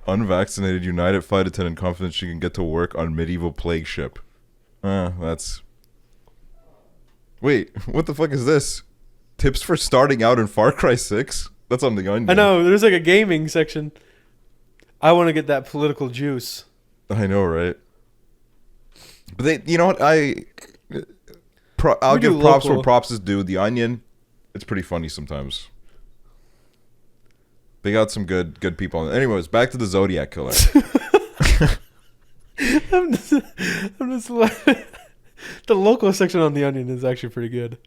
Unvaccinated United flight attendant confident she can get to work on medieval plague ship. That's... Wait, what the fuck is this? Tips for starting out in Far Cry 6? That's on The Onion. I know, there's like a gaming section. I want to get that political juice. I know, right? But you know what? I'll give props where props is due. The Onion, it's pretty funny sometimes. They got some good people on it. Anyways, back to the Zodiac Killer. I'm just like, the local section on The Onion is actually pretty good.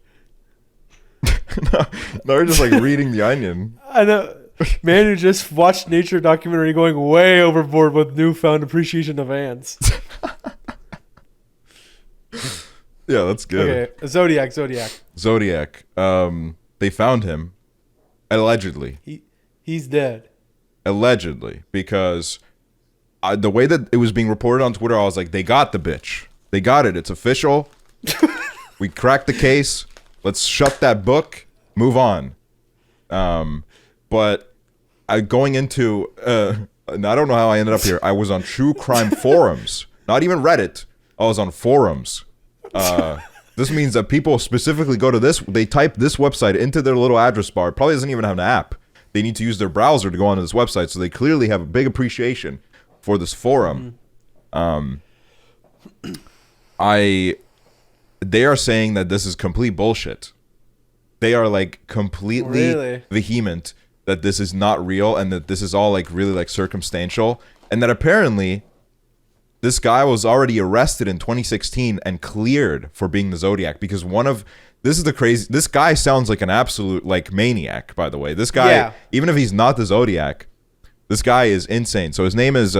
No, we're just like reading The Onion. I know. Man who just watched nature documentary going way overboard with newfound appreciation of ants. Yeah, that's good. Okay, Zodiac. They found him, allegedly. He's dead. Allegedly, because the way that it was being reported on Twitter, I was like, they got the bitch. They got it. It's official. We cracked the case. Let's shut that book. Move on. But going into... and I don't know how I ended up here. I was on true crime forums. Not even Reddit. I was on forums. This means that people specifically go to this. They type this website into their little address bar. It probably doesn't even have an app. They need to use their browser to go onto this website. So they clearly have a big appreciation for this forum. They are saying that this is complete bullshit. They are like completely vehement that this is not real and that this is all like really like circumstantial, and that apparently this guy was already arrested in 2016 and cleared for being the Zodiac because this guy sounds like an absolute like maniac, by the way. This guy, even if he's not the Zodiac, this guy is insane. So his name is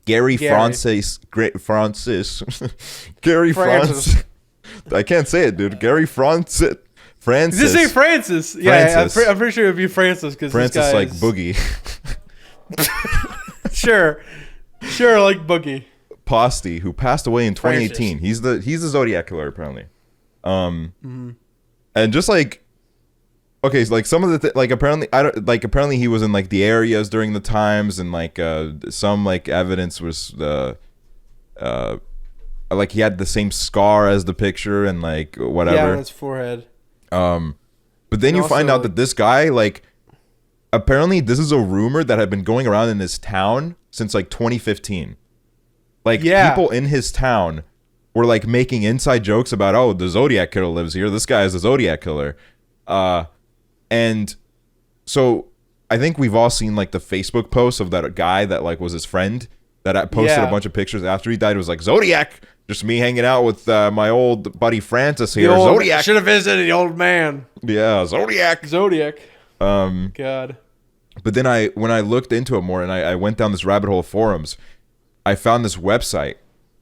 Gary Francis. Gary Francis. I can't say it, dude. Gary Francis. Just say Francis. Yeah, I'm pretty sure it would be Francis because Francis like Boogie. Sure, like Boogie. Posty, who passed away in 2018. He's the Zodiac killer apparently. And just like, okay, so like some of the apparently he was in like the areas during the times, and like some like evidence was like he had the same scar as the picture and like whatever. Yeah, on his forehead. But then you find out that this guy, like, apparently this is a rumor that had been going around in his town since like 2015. Like people in his town were like making inside jokes about, oh, the Zodiac killer lives here. This guy is the Zodiac killer. And so I think we've all seen like the Facebook posts of that guy that like was his friend that posted a bunch of pictures after he died. It was like, Zodiac, just me hanging out with my old buddy Francis here. Zodiac. Should have visited the old man. Yeah, Zodiac. God. But then when I looked into it more and I went down this rabbit hole of forums, I found this website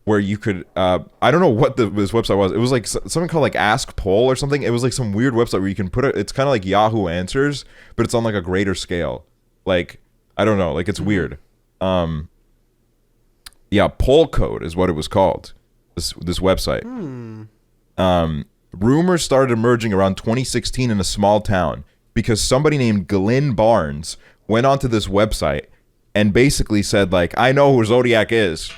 where you could, I don't know what this website was. It was like something called like Ask Poll or something. It was like some weird website where you can put it, it's kind of like Yahoo Answers, but it's on like a greater scale. Like, I don't know, like it's weird. Yeah, Poll Code is what it was called. This website. Rumors started emerging around 2016 in a small town because somebody named Glenn Barnes went onto this website and basically said like, I know who Zodiac is.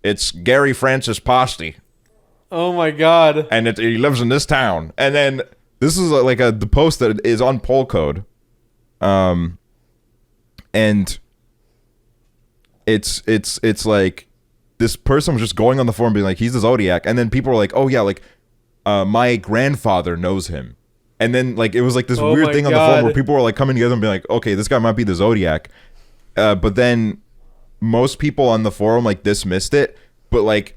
It's Gary Francis Posty. Oh my God. And he lives in this town. And then this is like the post that is on Poll Code. And it's like this person was just going on the forum being like, he's the Zodiac. And then people were like, oh yeah, like my grandfather knows him. And then like it was like this weird thing on the forum where people were like coming together and being like, okay, this guy might be the Zodiac. But then most people on the forum like dismissed it, but like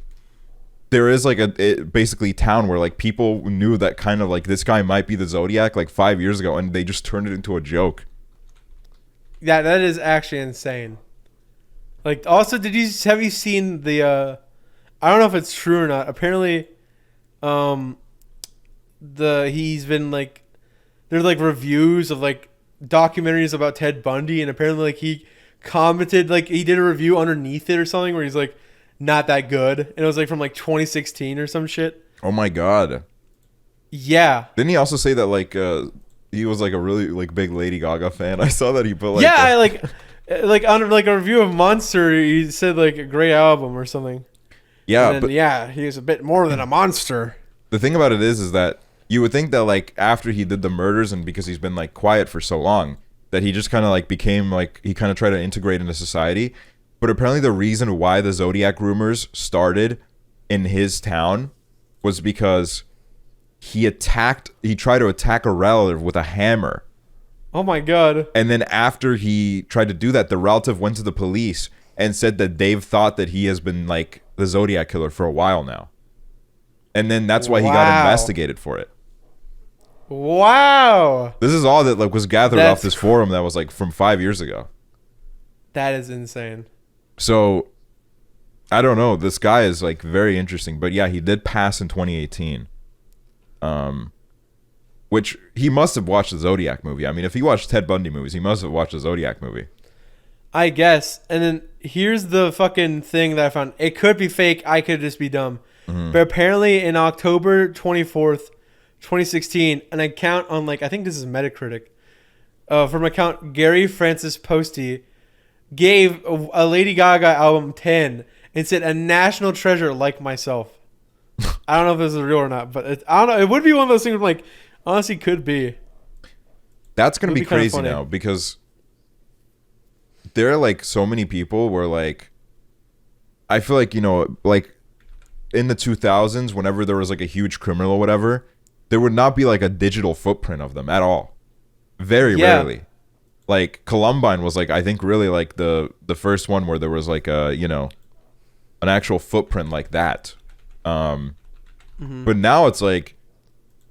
there is like basically town where like people knew that kind of like this guy might be the Zodiac like 5 years ago, and they just turned it into a joke. Yeah, that is actually insane. Like, also, have you seen the I don't know if it's true or not. Apparently he's been like, there's like reviews of like documentaries about Ted Bundy, and apparently like he commented, like he did a review underneath it or something where he's like, not that good, and it was like from like 2016 or some shit. Oh my God. Yeah. Didn't he also say that like he was like a really like big Lady Gaga fan? I saw that he put like like on like a review of Monster, he said like a great album or something. Yeah, then, but he's a bit more than a monster. The thing about it is that you would think that like after he did the murders and because he's been like quiet for so long, that he just kind of like became like, he kind of tried to integrate into society. But apparently the reason why the Zodiac rumors started in his town was because he tried to attack a relative with a hammer. Oh my God. And then after he tried to do that, the relative went to the police and said that they've thought that he has been like the Zodiac killer for a while now. And then that's why he got investigated for it. Wow. This is all that like was gathered off this forum that was like from 5 years ago. That is insane. So I don't know. This guy is like very interesting. But yeah, he did pass in 2018. Which he must have watched the Zodiac movie. I mean, if he watched Ted Bundy movies, he must have watched the Zodiac movie. I guess. And then here's the fucking thing that I found. It could be fake. I could just be dumb. Mm-hmm. But apparently in October 24th, 2016, an account on like, I think this is Metacritic, from account Gary Francis Posty, gave a Lady Gaga album 10 and said a national treasure like myself. I don't know if this is real or not, but I don't know. It would be one of those things where, like, honestly could be. That's going to be crazy now because there are like so many people where like, I feel like, you know, like in the 2000s, whenever there was like a huge criminal or whatever, there would not be like a digital footprint of them at all. Very rarely. Like Columbine was like, I think really like the first one where there was like a, you know, an actual footprint like that. But now it's like,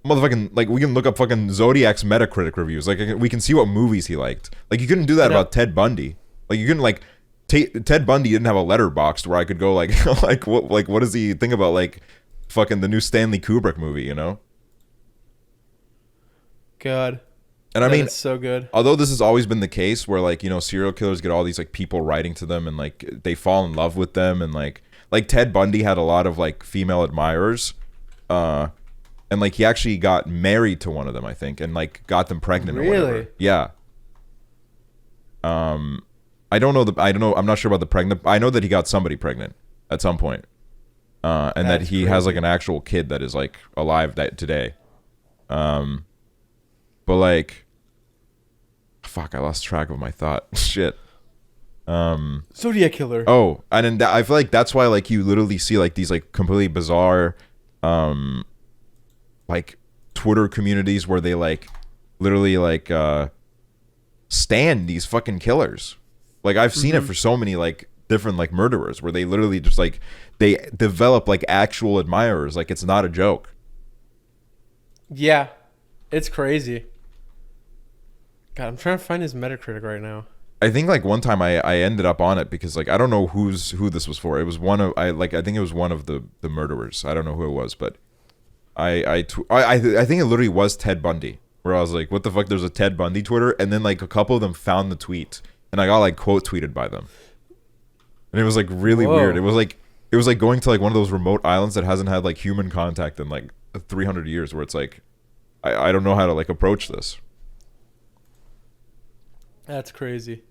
motherfucking, like, we can look up fucking Zodiac's Metacritic reviews. Like, we can see what movies he liked. Like, you couldn't do that about Ted Bundy. Like, you couldn't, like, Ted Bundy didn't have a letterboxd where I could go, like, what does he think about, like, fucking the new Stanley Kubrick movie, you know? God. And I mean, it's so good. Although this has always been the case where, like, you know, serial killers get all these, like, people writing to them and, like, they fall in love with them, and, like Ted Bundy had a lot of, like, female admirers, and, like, he actually got married to one of them, I think, and, like, got them pregnant or whatever. Yeah. I'm not sure about the pregnant. I know that he got somebody pregnant at some point, and that's that he has, like, an actual kid that is, like, alive today. But, like, fuck, I lost track of my thought. Shit. Zodiac killer. Oh, and then I feel like that's why, like, you literally see, like, these, like, completely bizarre, like, Twitter communities where they, like, literally, like, stand these fucking killers. Like, I've seen it for so many, like, different, like, murderers where they literally just, like, they develop, like, actual admirers. Like, it's not a joke. Yeah. It's crazy. God, I'm trying to find his Metacritic right now. I think, like, one time I ended up on it because, like, I don't know who this was for. It was one of I think it was one of the murderers. I don't know who it was, but I think it literally was Ted Bundy. Where I was like, what the fuck? There's a Ted Bundy Twitter, and then, like, a couple of them found the tweet, and I got, like, quote tweeted by them, and it was, like, really weird. It was like going to, like, one of those remote islands that hasn't had, like, human contact in, like, 300 years, where it's like, I don't know how to, like, approach this. That's crazy.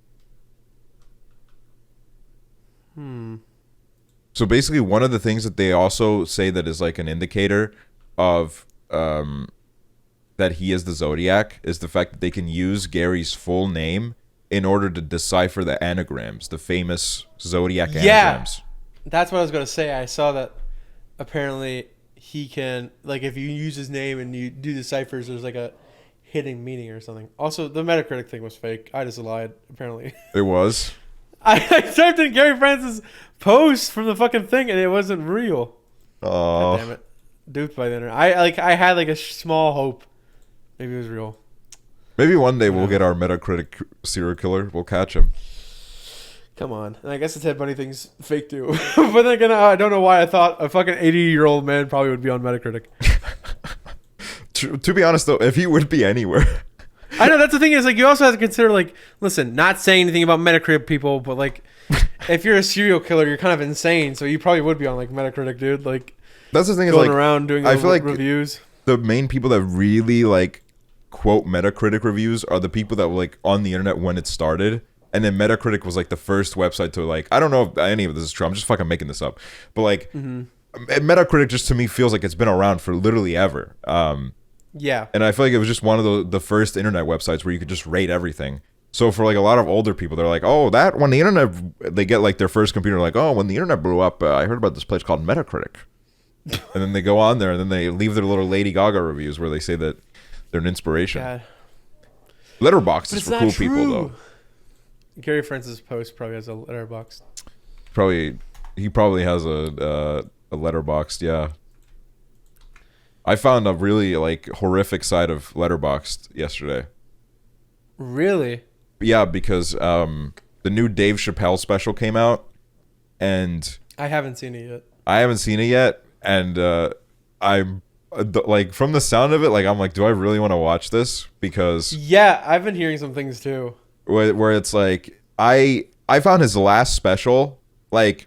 So basically, one of the things that they also say that is, like, an indicator of that he is the Zodiac is the fact that they can use Gary's full name in order to decipher the anagrams, the famous Zodiac anagrams. That's what I was going to say. I saw that apparently he can, like, if you use his name and you do the ciphers, there's, like, a hidden meaning or something. Also, the Metacritic thing was fake. I just lied, apparently. It was? I typed in Gary Francis' post from the fucking thing, and it wasn't real. Oh. God damn it. Duped by the internet. I had, like, a small hope. Maybe it was real. Maybe one day we'll get our Metacritic serial killer. We'll catch him. Come on. And I guess the Ted Bundy thing's fake, too. But then again, I don't know why I thought a fucking 80-year-old man probably would be on Metacritic. To be honest, though, if he would be anywhere. I know, that's the thing is, like, you also have to consider, like, listen, not saying anything about Metacritic people, but, like, if you're a serial killer, you're kind of insane, so you probably would be on, like, Metacritic, dude. Like, that's the thing is, going like, around doing I feel like reviews. The main people that really, like, quote Metacritic reviews are the people that were, like, on the internet when it started, and then Metacritic was, like, the first website to, like, I don't know if any of this is true, I'm just fucking making this up, but, like, Metacritic just to me feels like it's been around for literally ever. Yeah. And I feel like it was just one of the first internet websites where you could just rate everything. So for, like, a lot of older people, they're like, oh, that when the internet, they get, like, their first computer, like, oh, when the internet blew up, I heard about this place called Metacritic. And then they go on there and then they leave their little Lady Gaga reviews where they say that they're an inspiration. God. Letterboxd is for cool people, though. Gary Francis' post probably has a letterboxd. He probably has a letterboxd, yeah. I found a really, like, horrific side of Letterboxd yesterday. Really? Yeah, because the new Dave Chappelle special came out, and I haven't seen it yet. I haven't seen it yet, and I'm like, from the sound of it, like, I'm like, do I really want to watch this? Because yeah, I've been hearing some things too. Where it's like, I found his last special, like,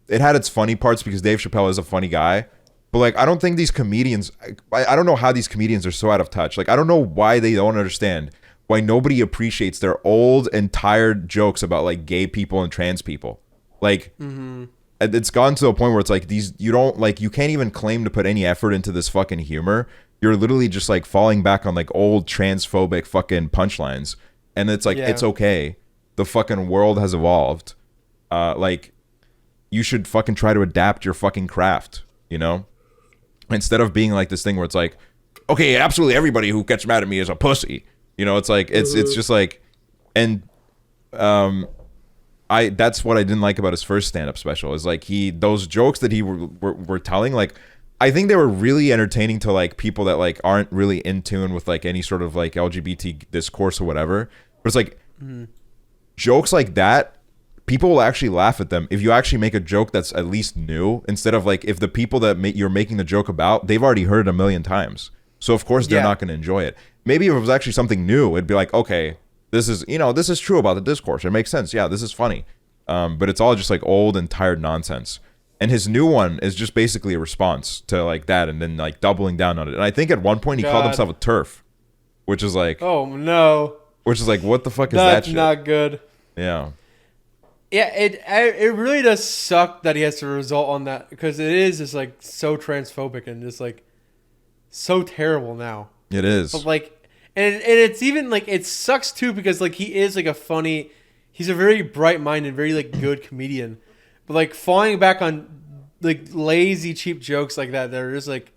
it had its funny parts because Dave Chappelle is a funny guy. But, like, I don't think these comedians, I don't know how these comedians are so out of touch. Like, I don't know why they don't understand why nobody appreciates their old and tired jokes about, like, gay people and trans people. Like, it's gotten to a point where it's like, you can't even claim to put any effort into this fucking humor. You're literally just, like, falling back on, like, old transphobic fucking punchlines. And it's like, It's okay. The fucking world has evolved. Like, you should fucking try to adapt your fucking craft, you know? Instead of being like this thing where it's like, okay, absolutely everybody who gets mad at me is a pussy. You know, it's like, it's just like, and that's what I didn't like about his first stand-up special is like those jokes that he were telling, like I think they were really entertaining to like people that like aren't really in tune with like any sort of like LGBT discourse or whatever. But it's like jokes like that, people will actually laugh at them if you actually make a joke that's at least new, instead of like if the people that you're making the joke about, they've already heard it a million times. So of course they're not going to enjoy it. Maybe if it was actually something new, it'd be like, okay, this is true about the discourse. It makes sense. Yeah, this is funny. But it's all just like old and tired nonsense. And his new one is just basically a response to like that, and then like doubling down on it. And I think at one point he called himself a TERF, which is like, oh no, which is like, what the fuck is that's that shit? not good. Yeah. Yeah, it really does suck that he has to result on that, because it is just like so transphobic and just like so terrible now. It is. But like, and it's even like, it sucks too, because like he is like he's a very bright minded, very like good comedian. But like falling back on like lazy, cheap jokes like that, they're just like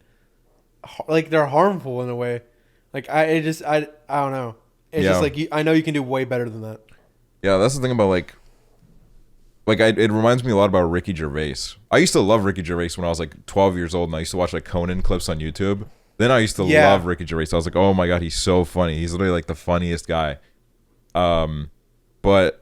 they're harmful in a way. Like I don't know. It's just like I know you can do way better than that. Yeah, that's the thing about like it reminds me a lot about Ricky Gervais. I used to love Ricky Gervais when I was like 12 years old, and I used to watch like Conan clips on YouTube. Then I used to love Ricky Gervais. I was like, oh my god, he's so funny. He's literally like the funniest guy. But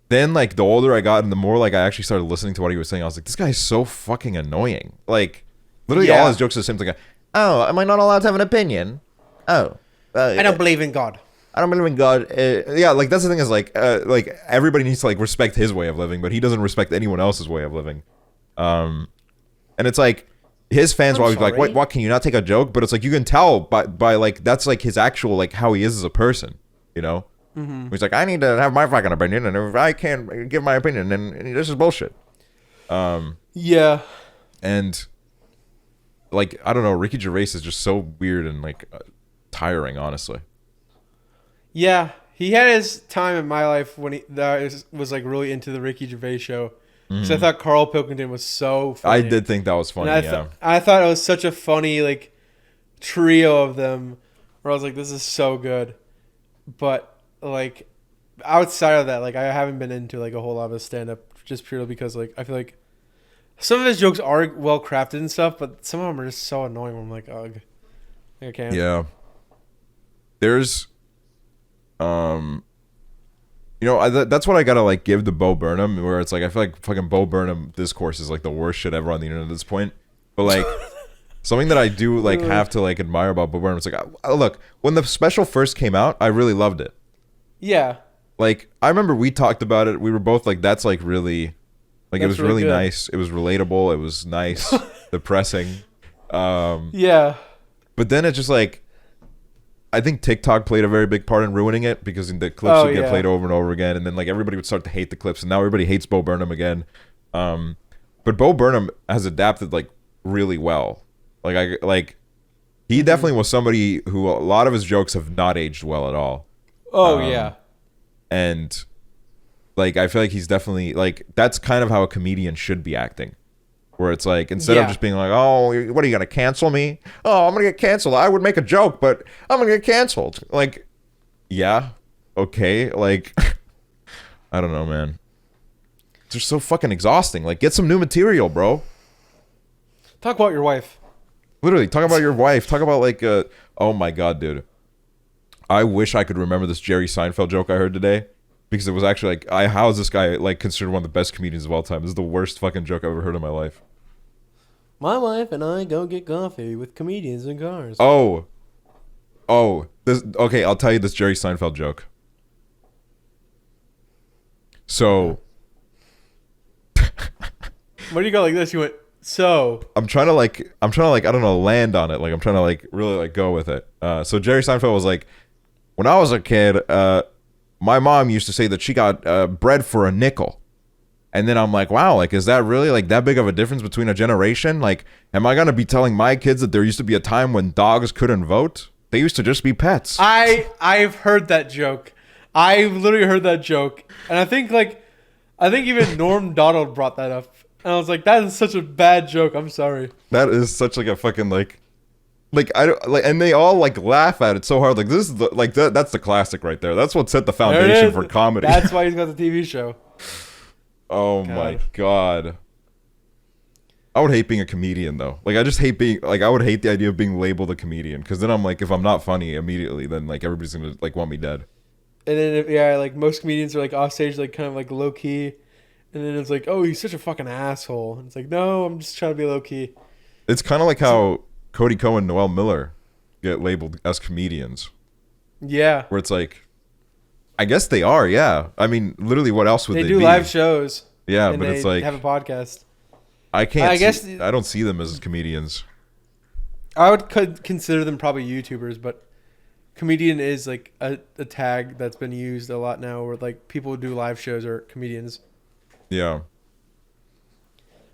then like the older I got and the more like I actually started listening to what he was saying, I was like, this guy is so fucking annoying. Like literally all his jokes are the same thing. Like, oh, am I not allowed to have an opinion? Oh, I don't believe in God. I don't believe in God. Yeah, like that's the thing is like everybody needs to like respect his way of living, but he doesn't respect anyone else's way of living. And it's like his fans will always be like, what can you not take a joke? But it's like you can tell by like that's like his actual like how he is as a person, you know? Mm-hmm. He's like, I need to have my fucking opinion, and if I can't give my opinion, then this is bullshit. Yeah. And like I don't know, Ricky Gervais is just so weird and like tiring, honestly. Yeah, he had his time in my life when he was like really into the Ricky Gervais show, because I thought Carl Pilkington was so funny. I did think that was funny. I thought it was such a funny like trio of them, where I was like, this is so good. But like outside of that, like I haven't been into like a whole lot of his stand up, just purely because like I feel like some of his jokes are well crafted and stuff, but some of them are just so annoying where I'm like, ugh, I can't. Yeah. There's that's what I gotta like give to Bo Burnham, where it's like I feel like fucking Bo Burnham discourse is like the worst shit ever on the internet at this point. But like something that I do like have to like admire about Bo Burnham, it's like look, when the special first came out, I really loved it. Yeah. Like I remember we talked about it. We were both like, that's like really like, it was really nice. It was relatable. It was nice. Depressing. Yeah. But then it just like, I think TikTok played a very big part in ruining it, because the clips would get played over and over again, and then like everybody would start to hate the clips, and now everybody hates Bo Burnham again. But Bo Burnham has adapted like really well. Like he definitely was somebody who a lot of his jokes have not aged well at all. Oh yeah. And like I feel like he's definitely like, that's kind of how a comedian should be acting, where it's like instead of just being like, oh, what are you gonna cancel me? Oh, I'm gonna get canceled. I would make a joke, but I'm gonna get canceled. Like, yeah, okay, like I don't know, man. It's just so fucking exhausting. Like, get some new material, bro. Talk about your wife. Literally, talk about your wife. Talk about like, oh my god, dude. I wish I could remember this Jerry Seinfeld joke I heard today, because it was actually like, how is this guy like considered one of the best comedians of all time? This is the worst fucking joke I've ever heard in my life. My wife and I go get coffee with comedians in cars. Oh, okay, I'll tell you this Jerry Seinfeld joke. So, where do you go like this? You went, so. I'm trying to like, I don't know, land on it. Like, I'm trying to like really like go with it. So Jerry Seinfeld was like, when I was a kid, my mom used to say that she got bread for a nickel. And then I'm like, wow, like, is that really like that big of a difference between a generation? Like, am I going to be telling my kids that there used to be a time when dogs couldn't vote? They used to just be pets. I've heard that joke. I've literally heard that joke. And I think even Norm Donald brought that up. And I was like, that is such a bad joke. I'm sorry. That is such like a fucking like I don't like, and they all like laugh at it so hard. Like, this is the, like that's the classic right there. That's what set the foundation for comedy. That's why he's got the TV show. Oh my god. I would hate being a comedian though. Like I just hate being like I would hate the idea of being labeled a comedian because then I'm like if I'm not funny immediately then like everybody's gonna like want me dead. And then like most comedians are like off stage like kind of like low key, and then it's like oh he's such a fucking asshole. And it's like no I'm just trying to be low key. It's kind of like how Cody Ko and Noel Miller get labeled as comedians. Yeah. Where it's like, I guess they are. Yeah. I mean, literally, what else would they do be? Live shows. Yeah, but it's like have a podcast. I guess I don't see them as comedians. I would consider them probably YouTubers, but comedian is like a tag that's been used a lot now, where like people who do live shows are comedians. Yeah.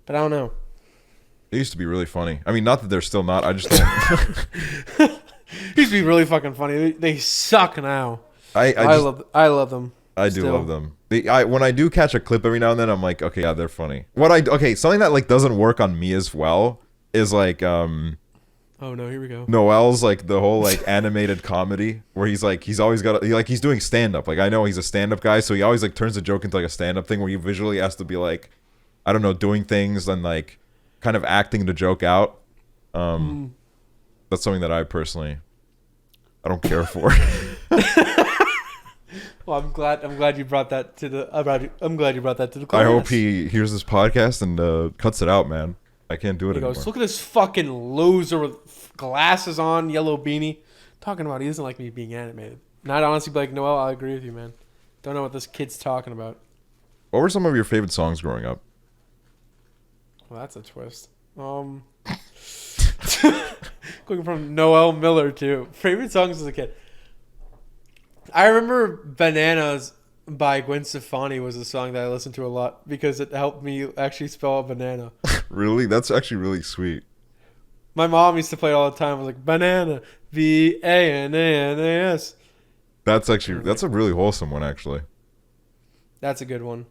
But I don't know. They used to be really funny. I mean, not that they're still not. I just don't. Used to be really fucking funny. They suck now. I love them. I do love them. When I do catch a clip every now and then, I'm like, okay, yeah, they're funny. Something that like doesn't work on me as well is like oh no, here we go. Noel's like the whole like animated comedy where he's always got he's doing stand up. Like I know he's a stand up guy, so he always like turns the joke into like a stand up thing where he visually has to be like, I don't know, doing things and like kind of acting the joke out. That's something that I don't care for. Well, I'm glad you brought that to the. I'm glad you brought that to the class. I hope he hears this podcast and cuts it out, man. I can't do it anymore. Look at this fucking loser with glasses on, yellow beanie, talking about he doesn't like me being animated. And I'd honestly be like, Noel, I agree with you, man. Don't know what this kid's talking about. What were some of your favorite songs growing up? Well, that's a twist. Going from Noel Miller to favorite songs as a kid. I remember Bananas by Gwen Stefani was a song that I listened to a lot because it helped me actually spell out banana. Really? That's actually really sweet. My mom used to play it all the time. I was like, banana, Bananas. That's a really wholesome one, actually. That's a good one.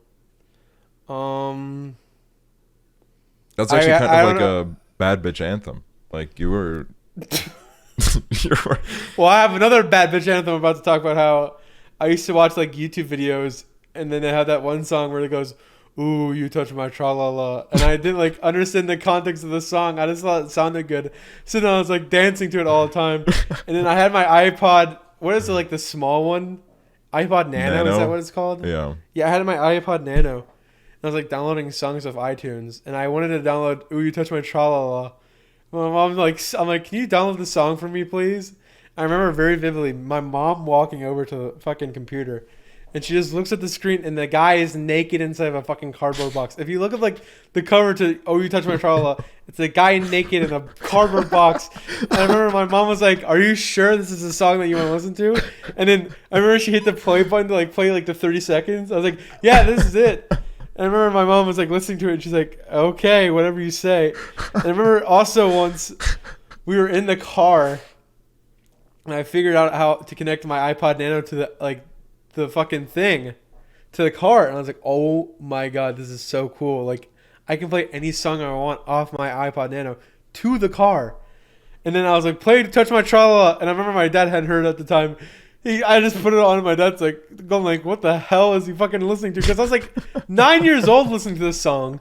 That's actually kind of like a bad bitch anthem. Like you were... Well, I have another bad bitch anthem. I'm about to talk about how I used to watch like YouTube videos, and then they have that one song where it goes, "Ooh, you touch my tra-la-la," and I didn't like understand the context of the song. I just thought it sounded good, so then I was like dancing to it all the time. And then I had my iPod. What is it, like the small one? iPod Nano? Is that what it's called? Yeah. Yeah, I had my iPod Nano. And I was like downloading songs off iTunes, and I wanted to download "Ooh, you touch my tra-la-la." My mom's like, I'm like, can you download the song for me, please? I remember very vividly my mom walking over to the fucking computer, and she just looks at the screen, and the guy is naked inside of a fucking cardboard box. If you look at like the cover to "Oh, You Touch My Tra-La-La," it's a guy naked in a cardboard box. And I remember my mom was like, "Are you sure this is a song that you want to listen to?" And then I remember she hit the play button to like play like the 30 seconds. I was like, "Yeah, this is it." And I remember my mom was like listening to it, and she's like, "Okay, whatever you say." And I remember also once we were in the car, and I figured out how to connect my iPod Nano to the fucking thing to the car, and I was like, "Oh my god, this is so cool! Like, I can play any song I want off my iPod Nano to the car." And then I was like, "Play Touch My Tra-La," and I remember my dad hadn't heard it at the time. I just put it on, and my dad's like, going like, "What the hell is he fucking listening to?" Because I was like 9 years old listening to this song.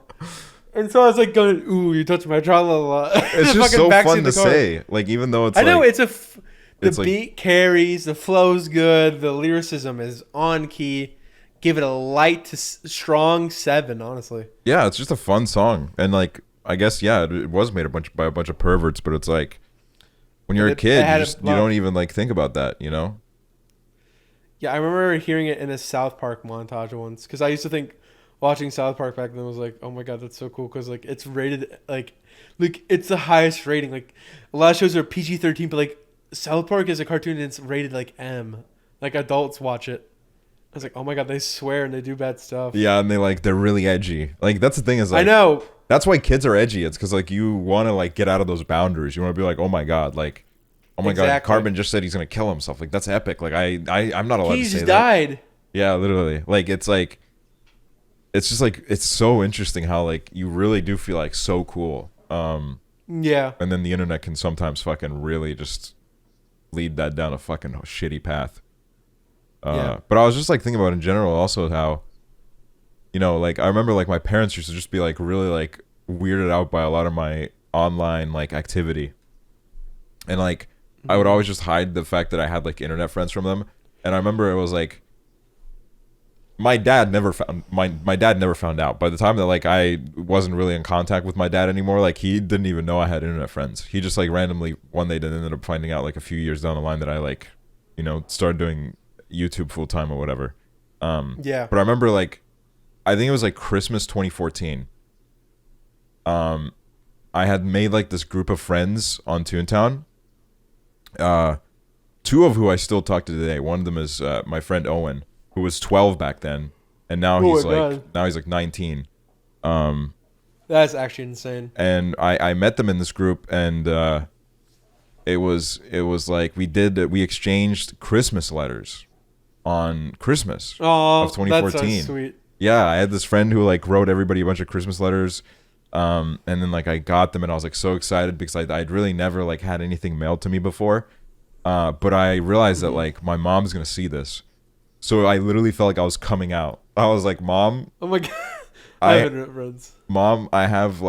And so I was like going, "Ooh, you touch my tra-la-la." It's just so fun to say. Like, even though it's I know, like, the beat carries, the flow's good, the lyricism is on key. Give it a light to strong 7, honestly. Yeah, it's just a fun song. And like, I guess, yeah, it was made by a bunch of perverts, but it's like, when you're a kid, you don't even like think about that, you know? Yeah, I remember hearing it in a South Park montage once, because I used to think watching South Park back then was like, oh my god, that's so cool, because like it's rated like it's the highest rating. Like a lot of shows are PG-13, but like South Park is a cartoon and it's rated like M. Like adults watch it. I was like, oh my god, they swear and they do bad stuff. Yeah, and they're really edgy. Like that's the thing is like, I know. That's why kids are edgy. It's because like you want to like get out of those boundaries. You want to be like, oh my god, like. Oh my god, Carbon just said he's gonna kill himself. Like that's epic. Like I'm not allowed to say that. He just died. Yeah, literally. Like it's just like it's so interesting how like you really do feel like so cool. Yeah. And then the internet can sometimes fucking really just lead that down a fucking shitty path. Yeah. But I was just like thinking about in general also how, you know, like I remember like my parents used to just be like really like weirded out by a lot of my online like activity, and like I would always just hide the fact that I had like internet friends from them. And I remember it was like my dad never found out. By the time that like I wasn't really in contact with my dad anymore, like he didn't even know I had internet friends. He just like randomly one day ended up finding out like a few years down the line that I like, you know, started doing YouTube full time or whatever. Yeah. But I remember like I think it was like Christmas 2014. I had made like this group of friends on Toontown. Two of who I still talk to today. One of them is my friend Owen, who was 12 back then, and now he's like 19. That's actually insane. And I met them in this group, and it was like we exchanged Christmas letters on Christmas of 2014. That's so sweet. Yeah, I had this friend who like wrote everybody a bunch of Christmas letters, and then like I got them, and I was like so excited because I'd really never like had anything mailed to me before, but I realized that like my mom's gonna see this. So I literally felt like I was coming out. I was like, Mom. Oh my God. I have internet friends. Mom, I have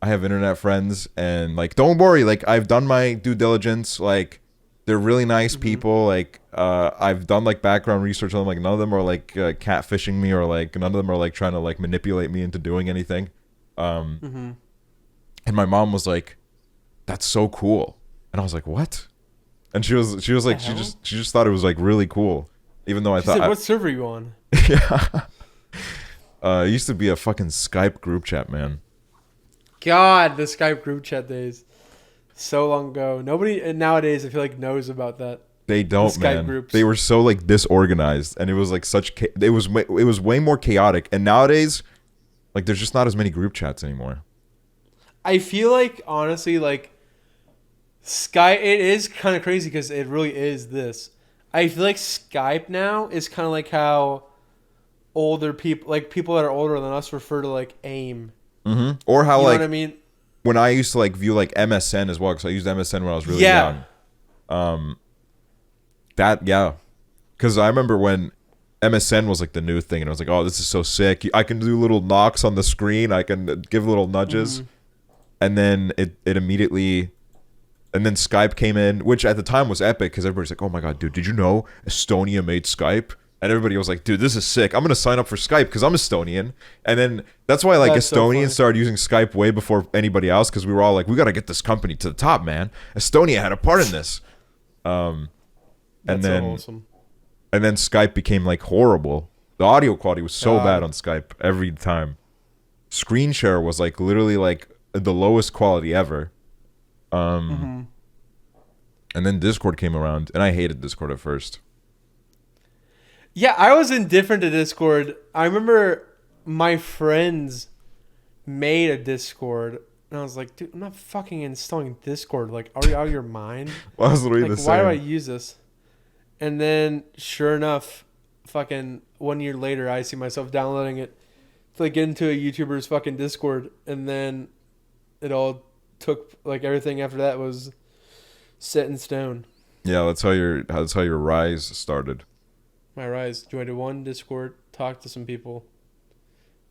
internet friends, and like, don't worry. Like, I've done my due diligence. Like, they're really nice people. Like, I've done like background research on them. Like, none of them are like catfishing me, or like none of them are like trying to like manipulate me into doing anything. And my mom was like, that's so cool. And I was like, what? And she was like, she just thought it was like really cool. Even though she said, what server are you on? Yeah. It used to be a fucking Skype group chat, man. God, the Skype group chat days. So long ago. Nobody nowadays, I feel like, knows about that. They don't, the Skype man. Groups. They were so like disorganized, and it was like it was way more chaotic. And nowadays, like there's just not as many group chats anymore. I feel like, honestly, like Skype, it is kind of crazy because it really is this. I feel like Skype now is kind of like how older people, like people that are older than us, refer to like AIM. Mm-hmm. Or how you like know what I mean? When I used to like view like MSN as well, because I used MSN when I was really young. Because I remember when MSN was like the new thing, and I was like, oh, this is so sick. I can do little knocks on the screen. I can give little nudges, and then it immediately. And then Skype came in, which at the time was epic because everybody's like, oh my God, dude, did you know Estonia made Skype? And everybody was like, dude, this is sick. I'm going to sign up for Skype because I'm Estonian. And then that's why like Estonians started using Skype way before anybody else, because we were all like, we got to get this company to the top, man. Estonia had a part in this. That's so awesome. And then Skype became like horrible. The audio quality was so bad on Skype every time. Screen share was like literally like the lowest quality ever. And then Discord came around, and I hated Discord at first. Yeah, I was indifferent to Discord. I remember my friends made a Discord, and I was like, dude, I'm not fucking installing Discord. Like, are you out of your mind? Well, I was literally the same. Why do I use this? And then, sure enough, fucking 1 year later, I see myself downloading it to like get into a YouTuber's fucking Discord, and then it all took, like, everything after that was set in stone. Yeah, that's how your rise started. My rise. Joined one Discord, talked to some people,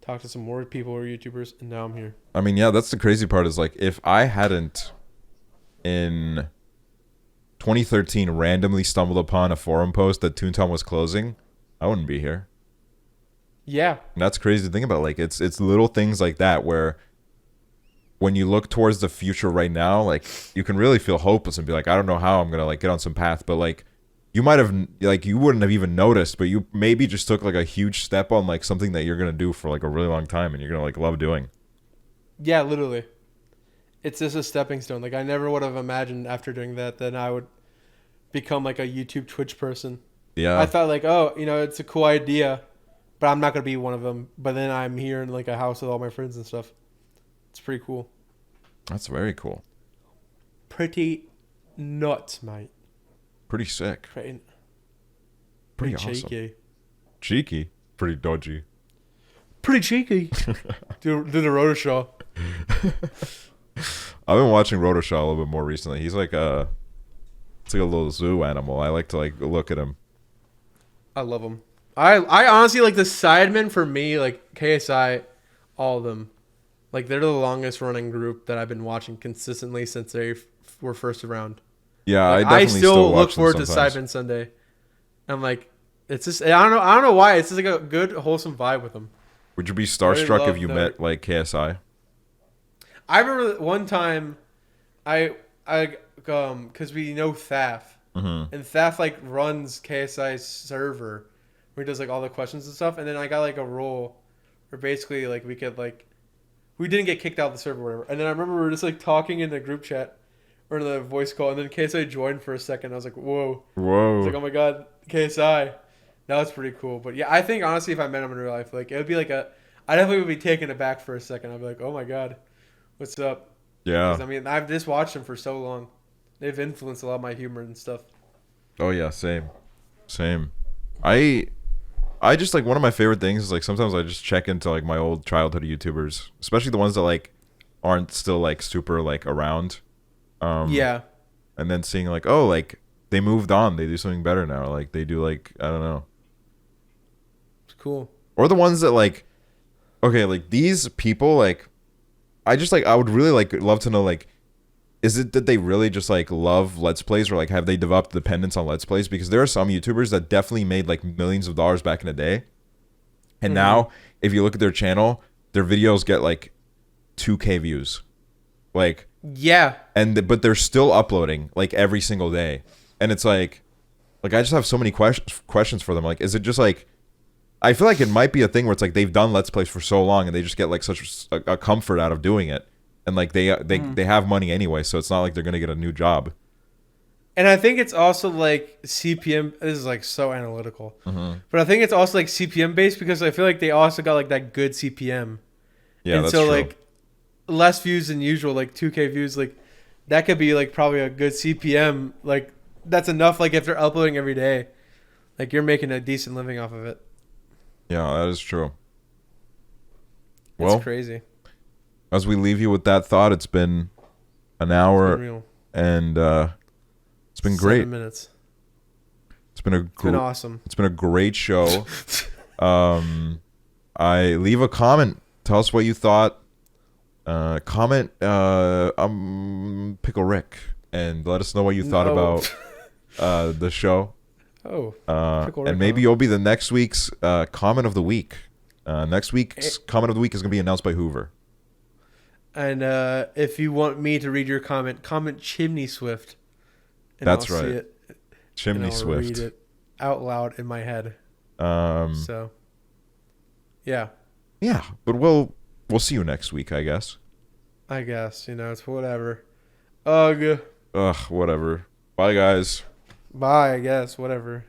talked to some more people who are YouTubers, and now I'm here. I mean, yeah, that's the crazy part is like, if I hadn't in 2013 randomly stumbled upon a forum post that Toontown was closing, I wouldn't be here. Yeah. And that's crazy to think about. Like, it's little things like that where when you look towards the future right now, like, you can really feel hopeless and be like, I don't know how I'm gonna like get on some path, but like, you might have, like, you wouldn't have even noticed, but you maybe just took like a huge step on like something that you're gonna do for like a really long time, and you're gonna like love doing. Yeah, literally. It's just a stepping stone. Like, I never would have imagined after doing that I would become like a YouTube Twitch person. Yeah. I thought like, oh, you know, it's a cool idea, but I'm not gonna be one of them. But then I'm here in like a house with all my friends and stuff. It's pretty cool. That's very cool. Pretty nuts, mate. Pretty sick. Pretty awesome. Cheeky. Cheeky? Pretty dodgy. Pretty cheeky. do the Rotoshaw. I've been watching Rotoshaw a little bit more recently. He's like it's like a little zoo animal. I like to like look at him. I love him. I honestly like the Sidemen for me, like KSI, all of them. Like they're the longest running group that I've been watching consistently since were first around. Yeah, Like, I I definitely still watch look them forward to sometimes. Sidemen Sunday. I'm like, it's just I don't know why. It's just like a good wholesome vibe with them. Would you be I really starstruck if love you their. met like KSI? I remember one time, I because we know Thaf, Mm-hmm. and Thaf like runs KSI's server, where he does like all the questions and stuff. And then I got like a role, where basically like we could like, we didn't get kicked out of the server or whatever. And then I remember we were just like talking in the group chat, or in the voice call, and then KSI joined for a second. I was like, whoa. I was like, Whoa. oh my god, KSI. That was pretty cool. But yeah, I think honestly, if I met him in real life, like it would be like I definitely would be taken aback for a second. I'd be like, oh my god, what's up? Yeah. Because I mean, I've just watched them for so long. They've influenced a lot of my humor and stuff. Oh yeah, same. Same. I just like one of my favorite things is like sometimes I just check into like my old childhood YouTubers, especially the ones that like aren't still like super like around. Yeah, And then seeing like, oh, like they moved on, they do something better now. Like they do like I don't know. it's cool. Or the ones that like okay, like these people like I just like I would really like love to know like is it that they really just like love Let's Plays or like have they developed dependence on Let's Plays? Because there are some YouTubers that definitely made like millions of dollars back in the day. And now if you look at their channel, their videos get like 2K views. Like Yeah, but they're still uploading like every single day. And it's like I just have so many questions for them. Like is it just like I feel like it might be a thing where it's like they've done Let's Plays for so long and they just get like such a comfort out of doing it. And like they have money anyway, so it's not like they're gonna get a new job. and I think it's also like CPM. This is like so analytical, but I think it's also like CPM based because I feel like they also got like that good CPM. Yeah, And that's so true. like less views than usual, like 2K views, like that could be like probably a good CPM. Like that's enough. Like if they're uploading every day, like you're making a decent living off of it. Yeah, that is true. It's Well, crazy. as we leave you with that thought, it's been an It's hour been real. and it's been 7 great. minutes. It's been a It's been awesome. it's been a great show. I leave a comment. Tell us what you thought. Comment Pickle Rick and let us know what you thought No. about the show. Oh, Pickle And Rick, maybe huh? you'll be the next week's comment of the week. Next week's comment of the week is going to be announced by Hooverr. And if you want me to read your comment Chimney Swift. And That's I'll see right. it, Chimney and I'll Swift. read it out loud in my head. So, yeah, Yeah, but we'll see you next week, I guess. I guess, it's whatever. Ugh. Ugh, whatever. Bye, guys. Bye, I guess, whatever.